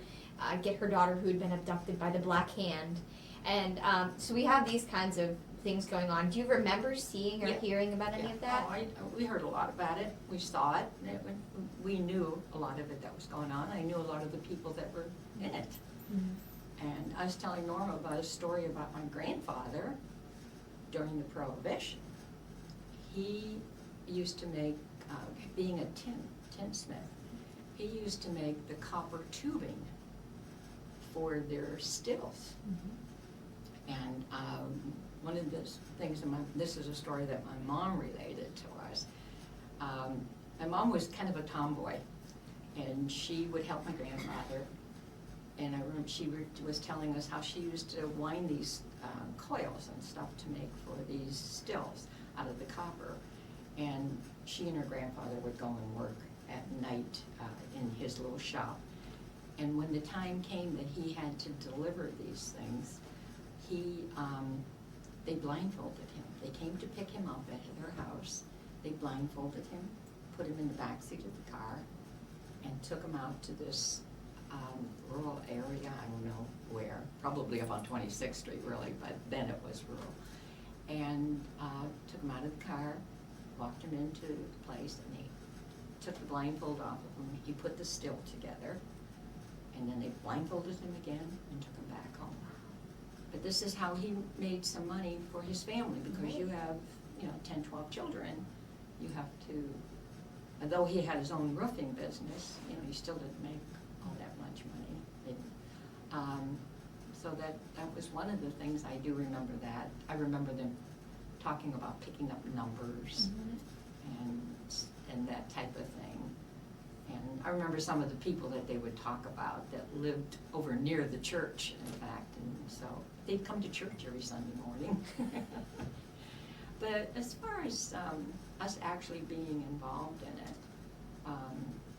get her daughter who had been abducted by the Black Hand, and so we have these kinds of things going on. Do you remember seeing or hearing about any of that? Oh, we heard a lot about it. We saw it. We knew a lot of it that was going on. I knew a lot of the people that were in it. Mm-hmm. And I was telling Norma about a story about my grandfather during the Prohibition. He used to make, being a tinsmith, he used to make the copper tubing for their stills. Mm-hmm. And one of the things, this is a story that my mom related to us. My mom was kind of a tomboy, and she would help my grandfather. And I remember she was telling us how she used to wind these coils and stuff to make for these stills out of the copper. And she and her grandfather would go and work at night in his little shop. And when the time came that he had to deliver these things, they blindfolded him. They came to pick him up at their house. They blindfolded him, put him in the back seat of the car, and took him out to this rural area, I don't know where, probably up on 26th Street really, but then it was rural. And took him out of the car, walked him into the place, and he took the blindfold off of him. He put the still together, and then they blindfolded him again and took him back home. But this is how he made some money for his family, because you have, 10, 12 children, you have to, although he had his own roofing business, he still didn't make all that much money. So that was one of the things I do remember that. I remember them talking about picking up numbers and that type of thing. And I remember some of the people that they would talk about that lived over near the church, in fact, and so they'd come to church every Sunday morning. But as far as us actually being involved in it,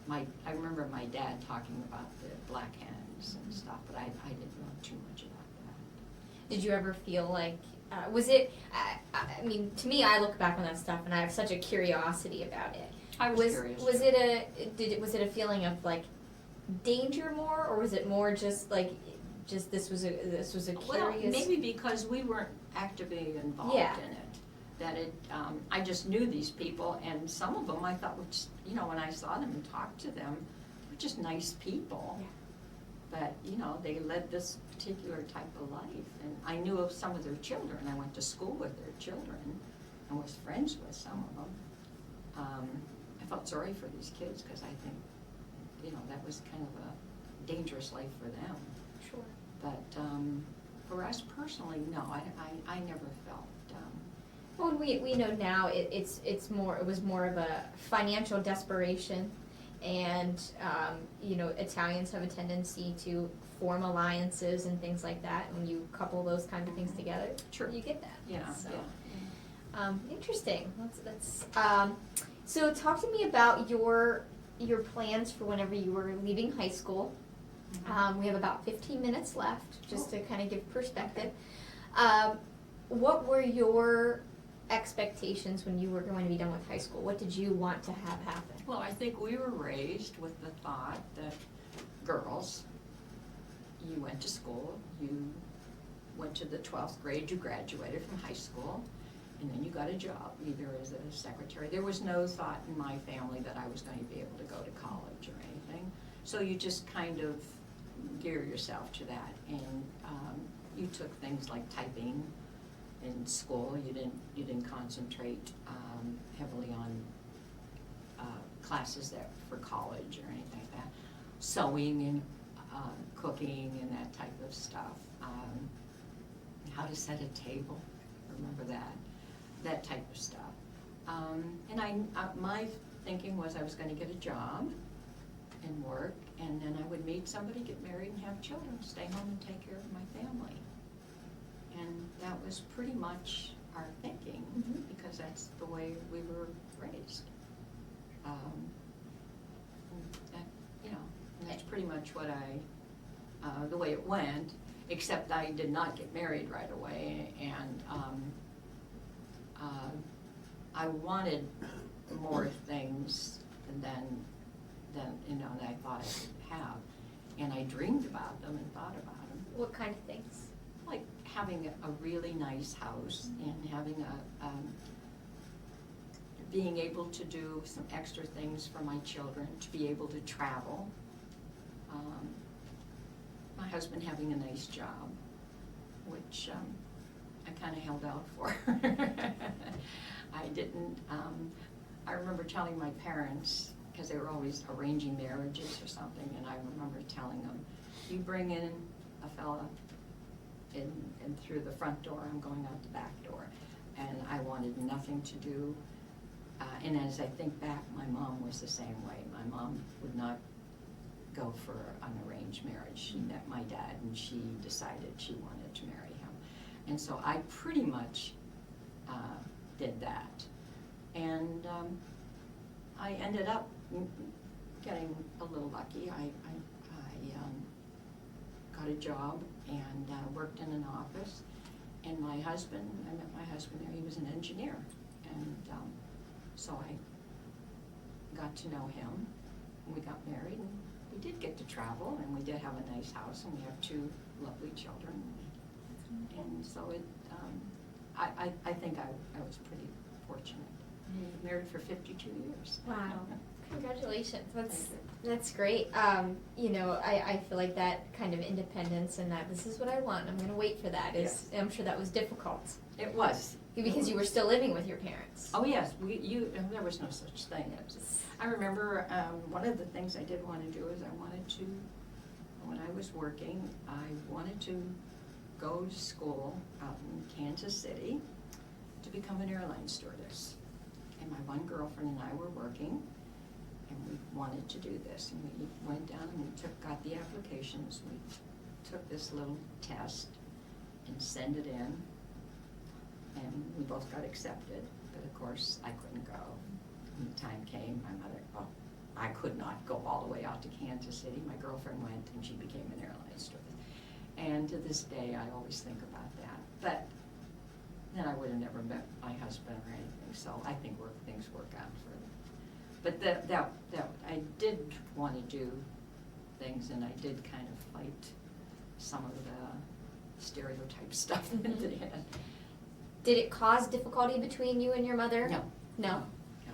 I remember my dad talking about the black hens and stuff, but I didn't know too much about that. Did you ever feel like, was it, I mean, to me, I look back on that stuff and I have such a curiosity about it. I was curious. Was it a feeling of like danger more, or was it more just like, this was a curious? Well, maybe because we weren't actively involved Yeah. in it. That I just knew these people, and some of them I thought were just, when I saw them and talked to them, were just nice people. Yeah. But, they led this particular type of life. And I knew of some of their children. I went to school with their children and was friends with some of them. I felt sorry for these kids because I think, that was kind of a dangerous life for them. Sure. But for us personally, no, I never felt. Well, and we know now it was more of a financial desperation, and Italians have a tendency to form alliances and things like that. When you couple those kind of things together, Sure. you get that. Yeah. So, Yeah. interesting. So talk to me about your plans for whenever you were leaving high school. We have about 15 minutes left, just to kind of give perspective. What were your expectations when you were going to be done with high school? What did you want to have happen? Well, I think we were raised with the thought that girls, you went to school, you went to the 12th grade, you graduated from high school, and then you got a job, either as a secretary. There was no thought in my family that I was going to be able to go to college or anything. So you just kind of gear yourself to that. And you took things like typing in school. You didn't concentrate heavily on classes that for college or anything like that. Sewing and cooking and that type of stuff. How to set a table, remember that type of stuff. And my thinking was I was going to get a job and work, and then I would meet somebody, get married, and have children, stay home and take care of my family. And that was pretty much our thinking, because that's the way we were raised. And that's pretty much what the way it went, except I did not get married right away, and I wanted more things than I thought I could have, and I dreamed about them and thought about them. What kind of things? Like having a really nice house and having being able to do some extra things for my children, to be able to travel. My husband having a nice job, which I kind of held out for. I didn't, I remember telling my parents, because they were always arranging marriages or something, and I remember telling them, you bring in a fella in through the front door, I'm going out the back door. And I wanted nothing to do, and as I think back, my mom was the same way. My mom would not go for an arranged marriage. She met my dad and she decided she wanted to marry him. And so I pretty much did that. And I ended up getting a little lucky. I got a job and worked in an office. And my husband, I met my husband there, he was an engineer. And so I got to know him, and we got married, and we did get to travel, and we did have a nice house, and we have 2 lovely children. And so I think I was pretty fortunate. Married for 52 years. Wow. Congratulations. That's great. I feel like that kind of independence and that this is what I want, I'm going to wait for that is, Yes. I'm sure that was difficult. It was. Because you were still living with your parents. Oh, yes, there was no such thing. I remember one of the things I did want to do is I wanted to, when I was working, I wanted to go to school out in Kansas City to become an airline stewardess. And my one girlfriend and I were working, and we wanted to do this. And we went down and we got the applications. We took this little test and sent it in. And we both got accepted, but of course I couldn't go. When the time came, my mother, I could not go all the way out to Kansas City. My girlfriend went and she became an airline stewardess. And to this day, I always think about that. But then I would have never met my husband or anything, so I think things work out for them. But that I did want to do things, and I did kind of fight some of the stereotype stuff that they had. Did it cause difficulty between you and your mother? No. No? No.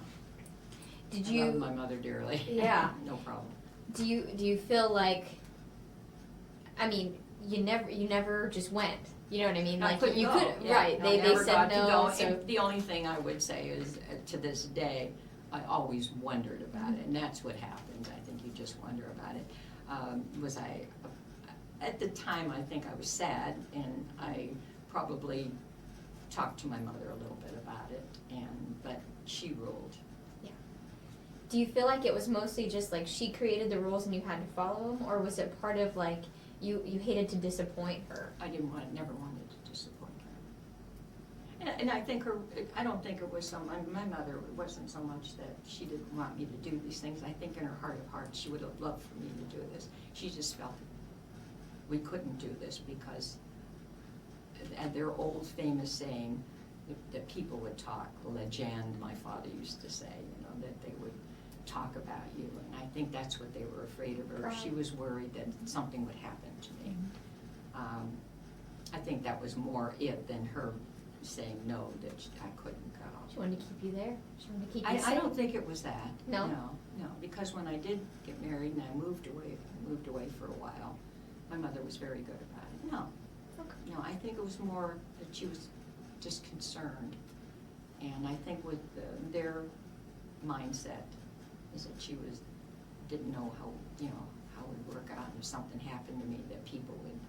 Did I love you, my mother dearly. Yeah. No problem. do you feel like, I mean, you never just went, you know what I mean? I Like, couldn't you go. could, Yeah, right, no, I they never said got to no, go. so. And the only thing I would say is, to this day, I always wondered about it, and that's what happened. I think you just wonder about it. At the time, I think I was sad, and I probably talked to my mother a little bit about it, but she ruled. Do you feel like it was mostly just like she created the rules and you had to follow them, or was it part of like you hated to disappoint her? I never wanted to disappoint her. And I think I don't think it was my mother, it wasn't so much that she didn't want me to do these things. I think in her heart of hearts, she would have loved for me to do this. She just felt we couldn't do this because, and their old famous saying that people would talk, legend, my father used to say, that they would talk about you, and I think that's what they were afraid of her. Right. She was worried that something would happen to me. I think that was more it than her saying no, that I couldn't go. She wanted to keep you there? She wanted to keep you safe? I don't think it was that. No? No, because when I did get married and I moved away for a while, my mother was very good about it. No. Okay. No, I think it was more that she was just concerned. And I think with their mindset is that she didn't know how it would work out, and if something happened to me, that people would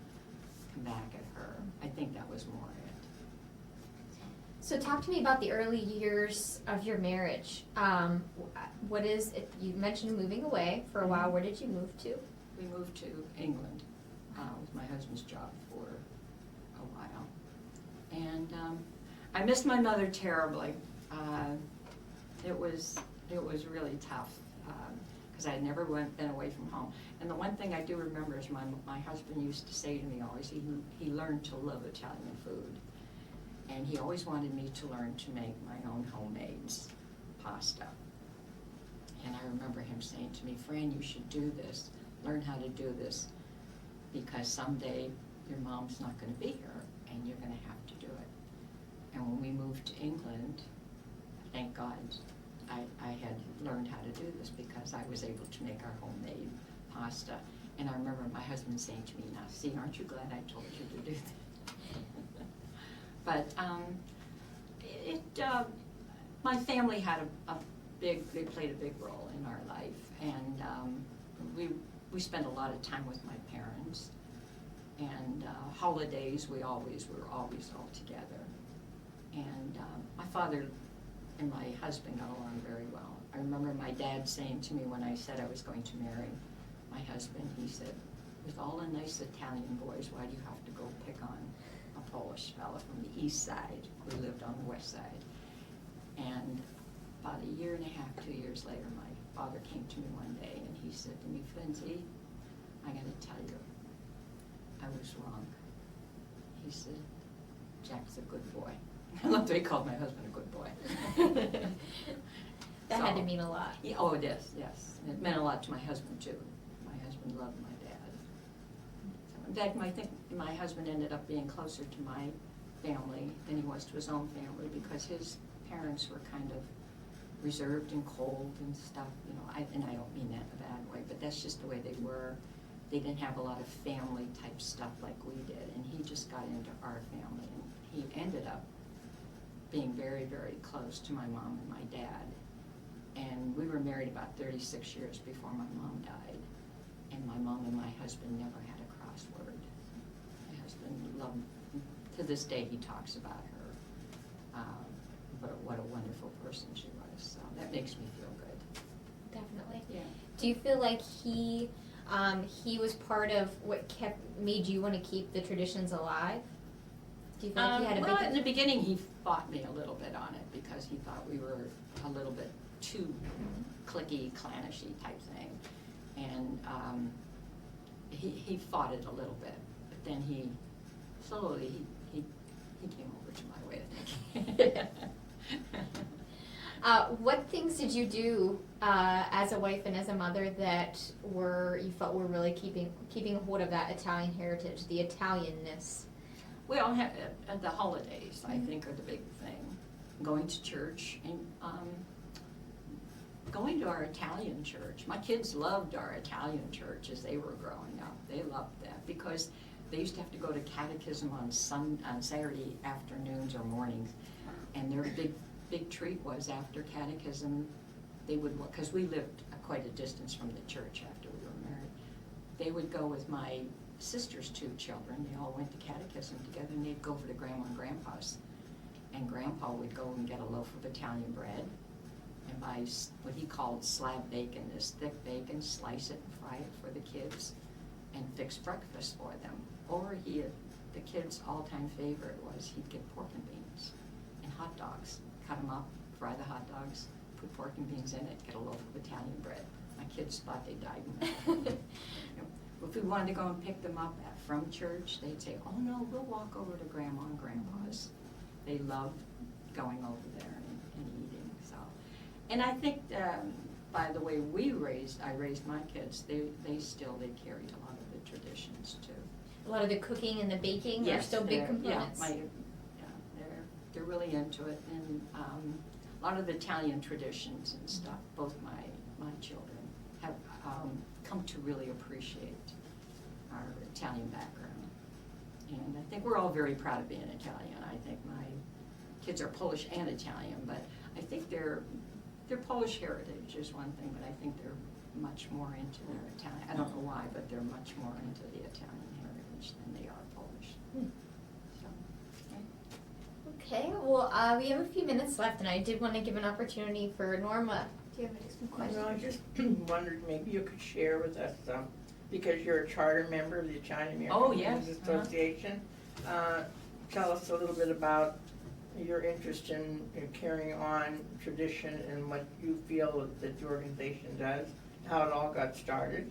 come back at her. I think that was more it. So talk to me about the early years of your marriage. What is it? You mentioned moving away for a while. Where did you move to? We moved to England with my husband's job for a while. And I missed my mother terribly. It was really tough because I had never been away from home. And the one thing I do remember is my husband used to say to me always, he learned to love Italian food. And he always wanted me to learn to make my own homemade pasta. And I remember him saying to me, Fran, you should do this. Learn how to do this, because someday your mom's not going to be here and you're going to have to do it. And when we moved to England, thank God I had learned how to do this, because I was able to make our homemade pasta. And I remember my husband saying to me, now see, aren't you glad I told you to do that? But my family had they played a big role in our life, and we spent a lot of time with my parents, and holidays we were always all together. And my father and my husband got along very well. I remember my dad saying to me when I said I was going to marry my husband, he said, with all the nice Italian boys, why do you have to go pick on a Polish fella from the east side who lived on the west side? And about a year and a half, 2 years later, my father came to me one day and he said to me, Lindsay, I'm going to tell you, I was wrong. He said, Jack's a good boy. I love that he called my husband a good boy. That had to mean a lot. Yeah, oh, it is, yes. It meant a lot to my husband, too. My husband loved my dad. In fact, I think my husband ended up being closer to my family than he was to his own family, because his parents were kind of reserved and cold and stuff, and I don't mean that in a bad way, but that's just the way they were. They didn't have a lot of family type stuff like we did, and he just got into our family, and he ended up being very, very close to my mom and my dad. And we were married about 36 years before my mom died, and my mom and my husband never had a crossword. My husband loved, to this day he talks about her, but what a wonderful person she was, so that makes me feel good. Definitely. Yeah. Do you feel like he was part of what made you want to keep the traditions alive? Do you feel like he had a well, big... in the beginning he fought me a little bit on it, because he thought we were a little bit too clicky, clannishy type thing. And he fought it a little bit, but then he slowly, he came over to my way of thinking. What things did you do as a wife and as a mother that you felt were really keeping a hold of that Italian heritage, the Italianness? Well, the holidays, I think, are the big thing. Going to church and going to our Italian church. My kids loved our Italian church as they were growing up. They loved that because they used to have to go to catechism on Saturday afternoons or mornings, and their big treat was after catechism, they would, because we lived quite a distance from the church after we were married, they would go with my sister's 2 children. They all went to catechism together, and they'd go over to Grandma and Grandpa's. And Grandpa would go and get a loaf of Italian bread and buy what he called slab bacon, this thick bacon, slice it and fry it for the kids, and fix breakfast for them. Or the kids' all-time favorite was he'd get pork and beans and hot dogs, cut them up, fry the hot dogs, put pork and beans in it, get a loaf of Italian bread. My kids thought they died. If we wanted to go and pick them up from church, they'd say, "Oh no, we'll walk over to Grandma and Grandpa's." They loved going over there and eating. So, and I think by the way I raised my kids, they carried a lot of the traditions too. A lot of the cooking and the baking are still big components. They're really into it, and a lot of the Italian traditions and stuff. Both my children have come to really appreciate our Italian background, and I think we're all very proud of being Italian. I think my kids are Polish and Italian, but I think their Polish heritage is one thing, but I think they're much more into their Italian. I don't know why, but they're much more into the Italian heritage than they are Polish. So, Okay, well, we have a few minutes left, and I did want to give an opportunity for Norma. Do you have some questions? No, I just wondered, maybe you could share with us, because you're a charter member of the Italian American Women's Association. Tell us a little bit about your interest in carrying on tradition and what you feel that the organization does, how it all got started.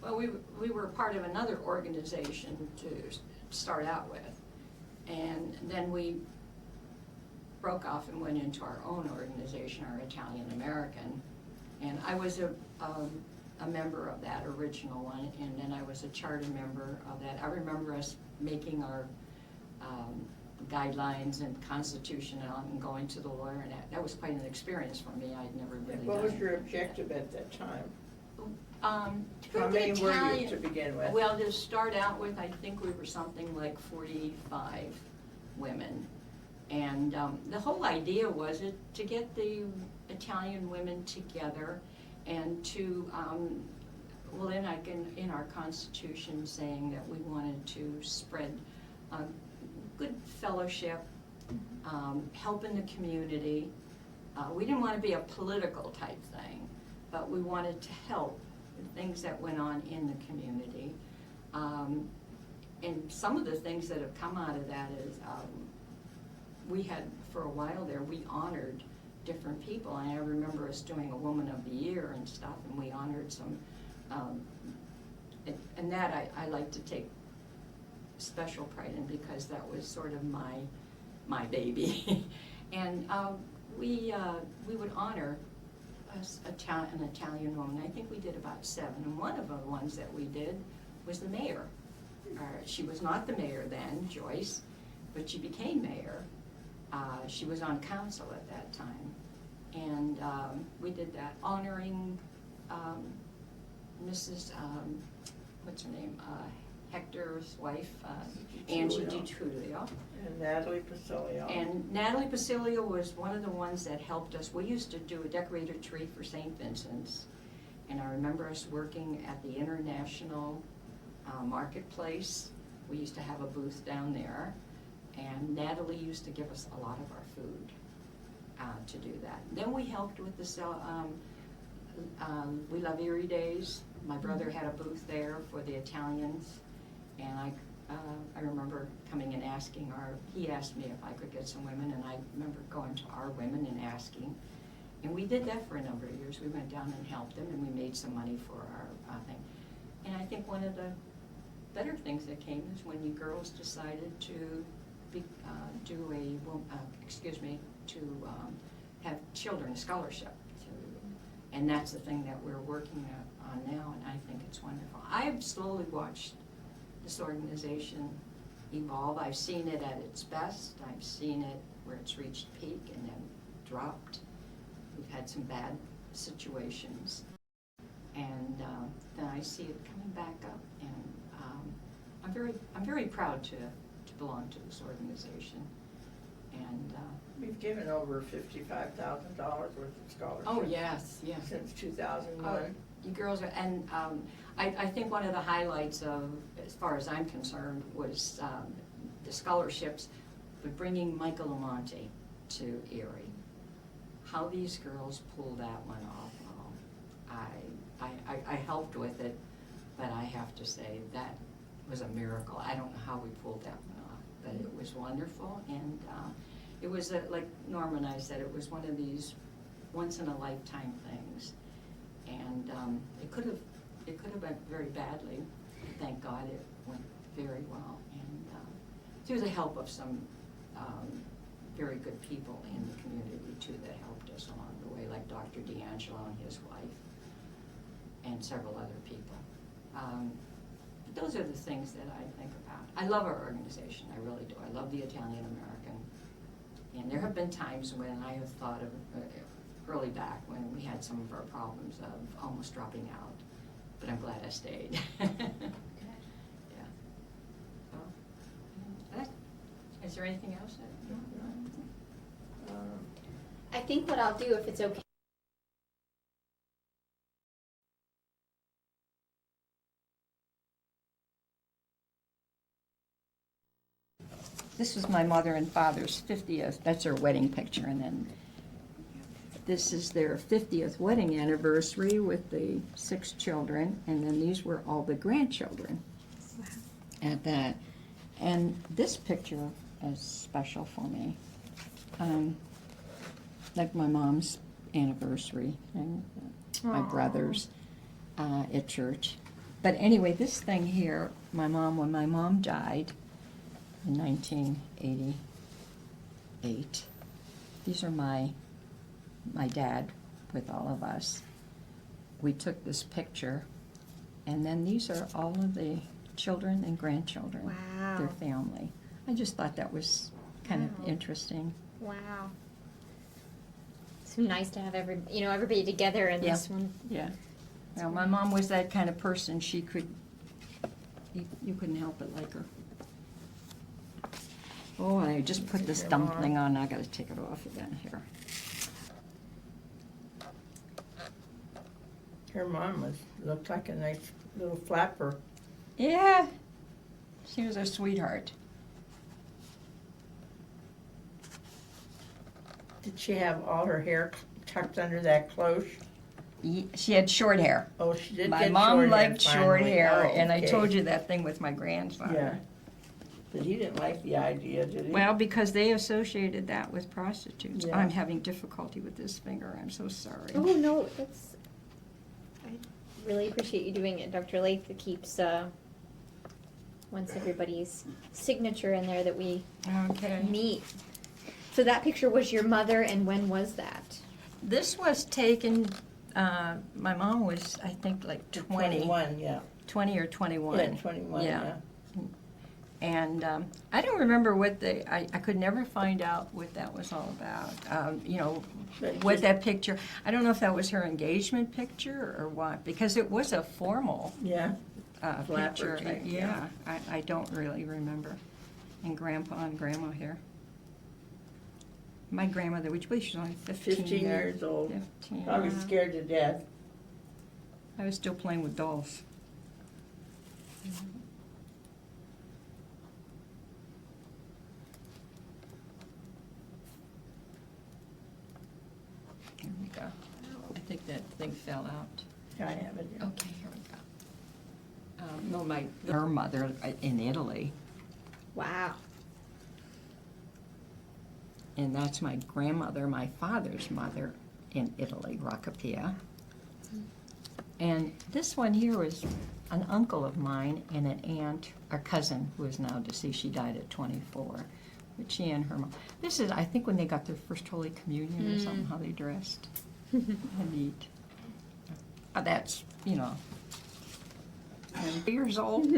Well, we were part of another organization to start out with, and then we broke off and went into our own organization, our Italian American, and I was a member of that original one, and then I was a charter member of that. I remember us making our guidelines and constitution and going to the lawyer, and that was quite an experience for me. I'd never really What done was it. your objective at that time? How many were you to begin with? Well, to start out with, I think we were something like 45 women. And the whole idea was to get the Italian women together and to, in our constitution saying that we wanted to spread good fellowship, help in the community. We didn't want to be a political type thing, but we wanted to help the things that went on in the community. And some of the things that have come out of that is we had, for a while there, we honored different people. And I remember us doing a Woman of the Year and stuff, and we honored some, and that I like to take special pride in because that was sort of my baby. And we would honor an Italian woman. I think we did about 7, and one of the ones that we did was the mayor. She was not the mayor then, Joyce, but she became mayor. She was on council at that time, and we did that, honoring Mrs. What's her name? Hector's wife, Angie DiTullio. And Natalie Pasilio. And Natalie Pasilio was one of the ones that helped us. We used to do a decorated tree for St. Vincent's, and I remember us working at the International Marketplace. We used to have a booth down there, and Natalie used to give us a lot of our food to do that. Then we helped with the We Love Erie Days. My brother had a booth there for the Italians, and I remember coming and asking he asked me if I could get some women, and I remember going to our women and asking, And we did that for a number of years. We went down and helped them, and we made some money for our thing. And I think one of the better things that came is when you girls decided to have children a scholarship. And that's the thing that we're working on now, and I think it's wonderful. I've slowly watched this organization evolve. I've seen it at its best. I've seen it where it's reached peak and then dropped. We've had some bad situations, and then I see it coming back up. And I'm very proud to belong to this organization. And we've given over $55,000 worth of scholarships. oh yes, yes. Since 2001. Oh, you girls are, and I think one of the highlights of, as far as I'm concerned, was the scholarships, but bringing Michael Lamonte to Erie. How these girls pulled that one off, I helped with it, but I have to say that was a miracle. I don't know how we pulled that one off, but it was wonderful, and it was like Norma and I said, it was one of these once-in-a-lifetime things, and it could have went very badly. Thank God it went very well, and through the help of some very good people in the community too that helped us along the way, like Dr. D'Angelo and his wife, and several other people. But those are the things that I think about. I love our organization, I really do. I love the Italian American. And there have been times when I have thought of, early back when we had some of our problems of almost dropping out, but I'm glad I stayed. Yeah. So, is there anything else? I think what I'll do, if it's okay. This was my mother and father's 50th, that's their wedding picture, and then this is their 50th wedding anniversary with the 6 children, and then these were all the grandchildren at that. And this picture is special for me. Like my mom's anniversary and my brother's at church. But anyway, this thing here, when my mom died in 1988, these are my dad with all of us. We took this picture, and then these are all of the children and grandchildren, Wow. their family. I just thought that was kind of interesting. Wow. So nice to have everybody together in this one. Yeah. Well, my mom was that kind of person. She could, you couldn't help but like her. Oh, and I just put this dumpling on. I got to take it off again here. Her mom looked like a nice little flapper. Yeah. She was a sweetheart. Did she have all her hair tucked under that cloche? She had short hair. Oh, she did. My get mom short liked hair short finally. hair, Oh, and I okay. told you that thing with my grandfather. Yeah. But he didn't like the idea, did he? Well, because they associated that with prostitutes. Yeah. I'm having difficulty with this finger. I'm so sorry. Oh no, I really appreciate you doing it, Dr. Lake. It keeps once everybody's signature in there that we Okay. meet. So that picture was your mother, and when was that? This was taken, my mom was, I think, like 20. 21, yeah. 20 or 21. Yeah, 21, yeah. And I don't remember what I could never find out what that was all about. But What just- that picture, I don't know if that was her engagement picture or what, because it was a formal Yeah. Flapper picture. type, Yeah, I don't really remember. And Grandpa and Grandma here. My grandmother, which was she was only 15 15 there. years old. 15. Probably scared to death. I was still playing with dolls. Here we go. I think that thing fell out. I have it. Yeah. Okay, here we go. No, her mother in Italy, Wow. and that's my grandmother, my father's mother in Italy, Roccapia. And this one here was an uncle of mine and an aunt, or cousin, who is now deceased. She died at 24. But she and her mom. This is, I think, when they got their first Holy Communion or something, how they dressed. Neat. That's, you know, years old.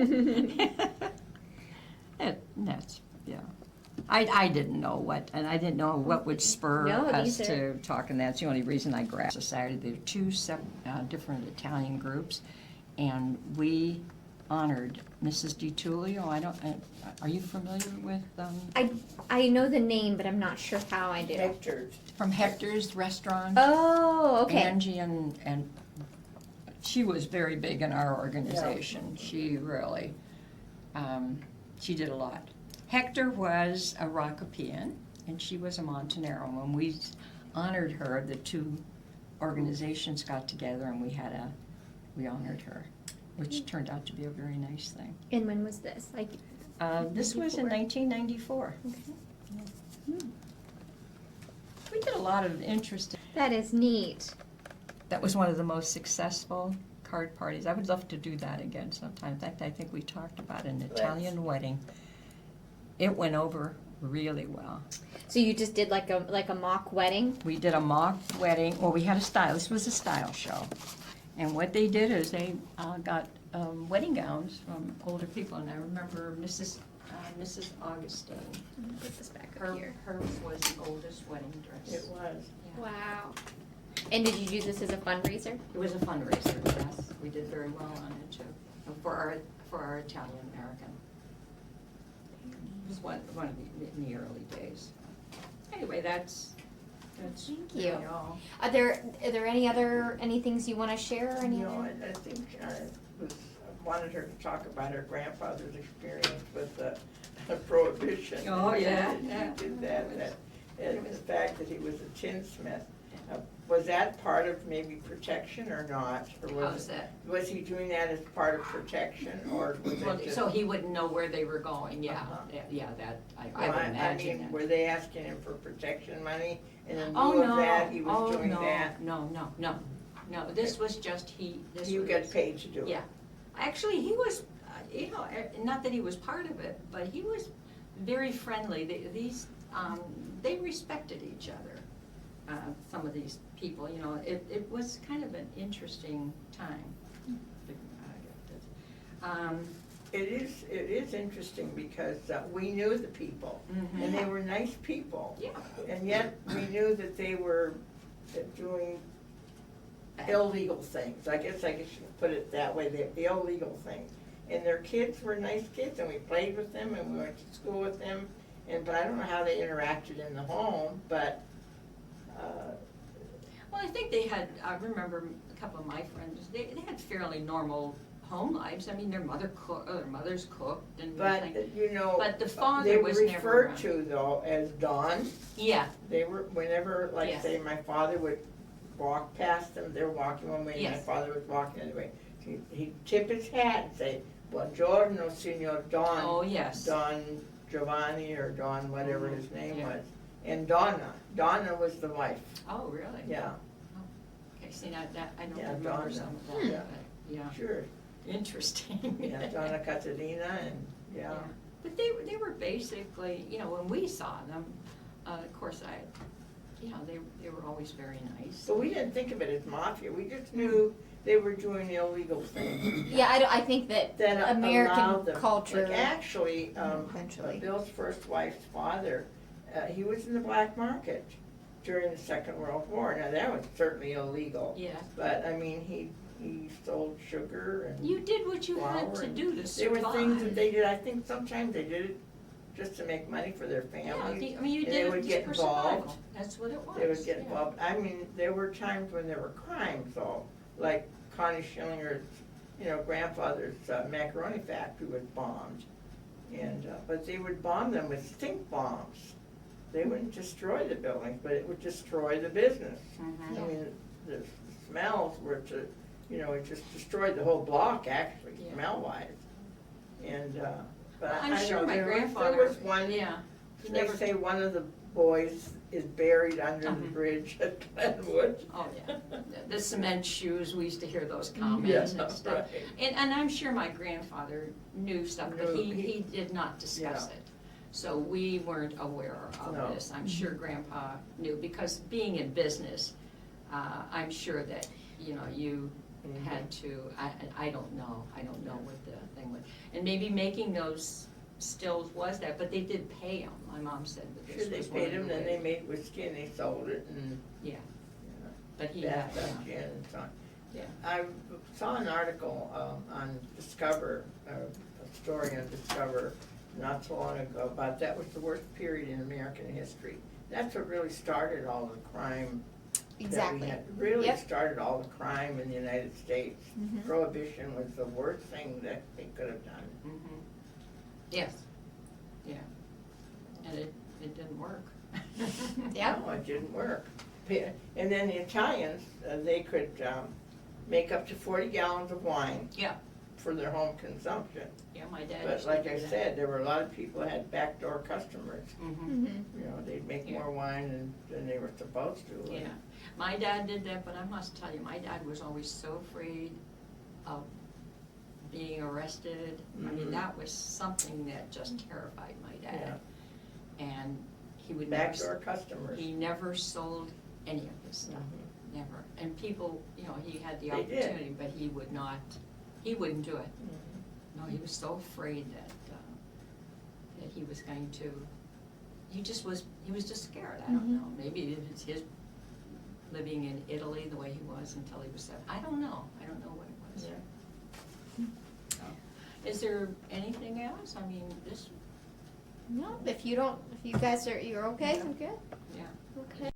That's, yeah. I didn't know what, and I didn't know what would spur No, us these are- to talk, and that's the only reason I grabbed society. There are two different Italian groups, and we honored Mrs. DiTullio. Are you familiar with, I know the name, but I'm not sure how I do. Hector's. from Hector's Restaurant? Oh, okay. Angie and she was very big in our organization. She really, she did a lot. Hector was a Rockapian, and she was a Montanero. When we honored her, the two organizations got together and we honored her, which turned out to be a very nice thing. And when was this? Like, This was in 1994. okay. We did a lot of interesting. That is neat. That was one of the most successful card parties. I would love to do that again sometime. In fact, I think we talked about an Italian wedding. It went over really well. So you just did like a mock wedding? We did a mock wedding, or we had a style. This was a style show. And what they did is they got wedding gowns from older people. And I remember Mrs. Augustine. I'm gonna put this back up here. Hers was the oldest wedding dress. It was. Yeah. Wow. And did you do this as a fundraiser? It was a fundraiser, yes. We did very well on it too, for our Italian American. It was one of the in the early days. Anyway, that's Thank you. really all. Are there any things you want to share? Or any No, other? I think I wanted her to talk about her grandfather's experience with the prohibition. Oh, yeah, And yeah. She did that, and the fact that he was a tinsmith. Was that part of maybe protection or not? Or How's that? Was he doing that as part of protection, or was Well, it just? so he wouldn't know where they were going, yeah, Uh-huh. yeah, that, I Well, would imagine mean, that. were they asking him for protection money, and in Oh, lieu no, of that, he was doing no, that? no, this was just this You was- get paid to do it? Yeah, actually, he was, not that he was part of it, but he was very friendly. They respected each other, some of these people, it was kind of an interesting time. It is interesting because we knew the people, and they were nice people. Yeah. And yet, we knew that they were doing illegal things. I guess I should put it that way, the illegal things. And their kids were nice kids, and we played with them, and we went to school with them. But I don't know how they interacted in the home, but. Well, I think they had, I remember a couple of my friends, they had fairly normal home lives. I mean, their mothers cooked and But, everything. But the they father were was never referred around. to though as Don. Yeah, They were, whenever, like, Yes. say, my father would walk past them, they're walking one way, and my Yes. father was walking the other way. He'd tip his hat and say, "Buongiorno, Signor Don." oh, yes. Don Giovanni or Don whatever his name Yeah. was. And Donna was the wife, Oh, really? yeah, Okay, see, now that, I don't Yeah, remember Donna. some of that, Yeah. but, yeah, sure, interesting. yeah, Donna Caterina and, yeah. But they were basically, when we saw them, of course, they were always very nice. So we didn't think of it as mafia, we just knew they were doing illegal things. Yeah, I think that That allowed American them, culture. like actually, Eventually. Bill's first wife's father, he was in the black market during the Second World War. Now, that was certainly illegal, Yeah. but, I mean, he sold sugar and You did what you had flour to and do to there survive. were things that they did, I think sometimes they did it just to make money for their Yeah, families. I mean, you and did they it would get for involved. survival. That's what it was. They would get yeah. involved. I mean, there were times when there were crimes, though, like Connie Schillinger's, grandfather's macaroni factory was bombed. And, but they would bomb them with stink bombs. They wouldn't destroy the buildings, but it would destroy the business. Mhm. I mean, the smells were it just destroyed the whole block, actually, Yeah. smell-wise. And, but I'm I sure know my there grandfather. was one, Yeah. He they never. say one of the boys is buried under the Uh-huh. bridge at Glenwood. Oh, yeah. The cement shoes, we used to hear those comments and stuff. Right. And I'm sure my grandfather knew stuff, but Knew, he did not discuss Yeah. it. So we weren't aware of No. this. I'm sure Grandpa knew, because being in business, I'm sure that, you know, you Mhm. had to, I don't know what the thing was. And maybe making those stills was that, but they did pay them. My mom said that this Sure, they was one paid of them, the then they ways. made whiskey and they sold it and, Yeah, you know, but he, bathtub gin and so on. yeah. I saw an article on Discover, a story on Discover not so long ago about that was the worst period in American history. That's what really started all the crime that we Exactly. had. Really Yep. started all the crime in the United States. Mhm. Prohibition was the worst thing that they could have done. Mhm. Yes, yeah. And it didn't work. Yep. No, it didn't work. And then the Italians, they could make up to 40 gallons of wine Yeah, for their home consumption. yeah, my dad But used to like do I that. said, there were a lot of people who had backdoor customers. Mhm. Mhm. You know, they'd make Yeah. more wine than they were supposed to. Yeah, my dad did that, but I must tell you, my dad was always so afraid of being arrested. I mean, Mhm. that was something that just terrified my dad. And he would Backdoor customers. he never sold any of his stuff, Mhm. never. And people, you know, he had the They did. opportunity, but he wouldn't do it. Mhm. No, he was so afraid that he was going to, he was just scared, I don't Mhm. know. Maybe it's his living in Italy the way he was until he was 7. I don't know what it was. Yeah. Is there anything else? I mean, this, No, if you guys are, you're okay, Yeah. I'm good. yeah. Okay.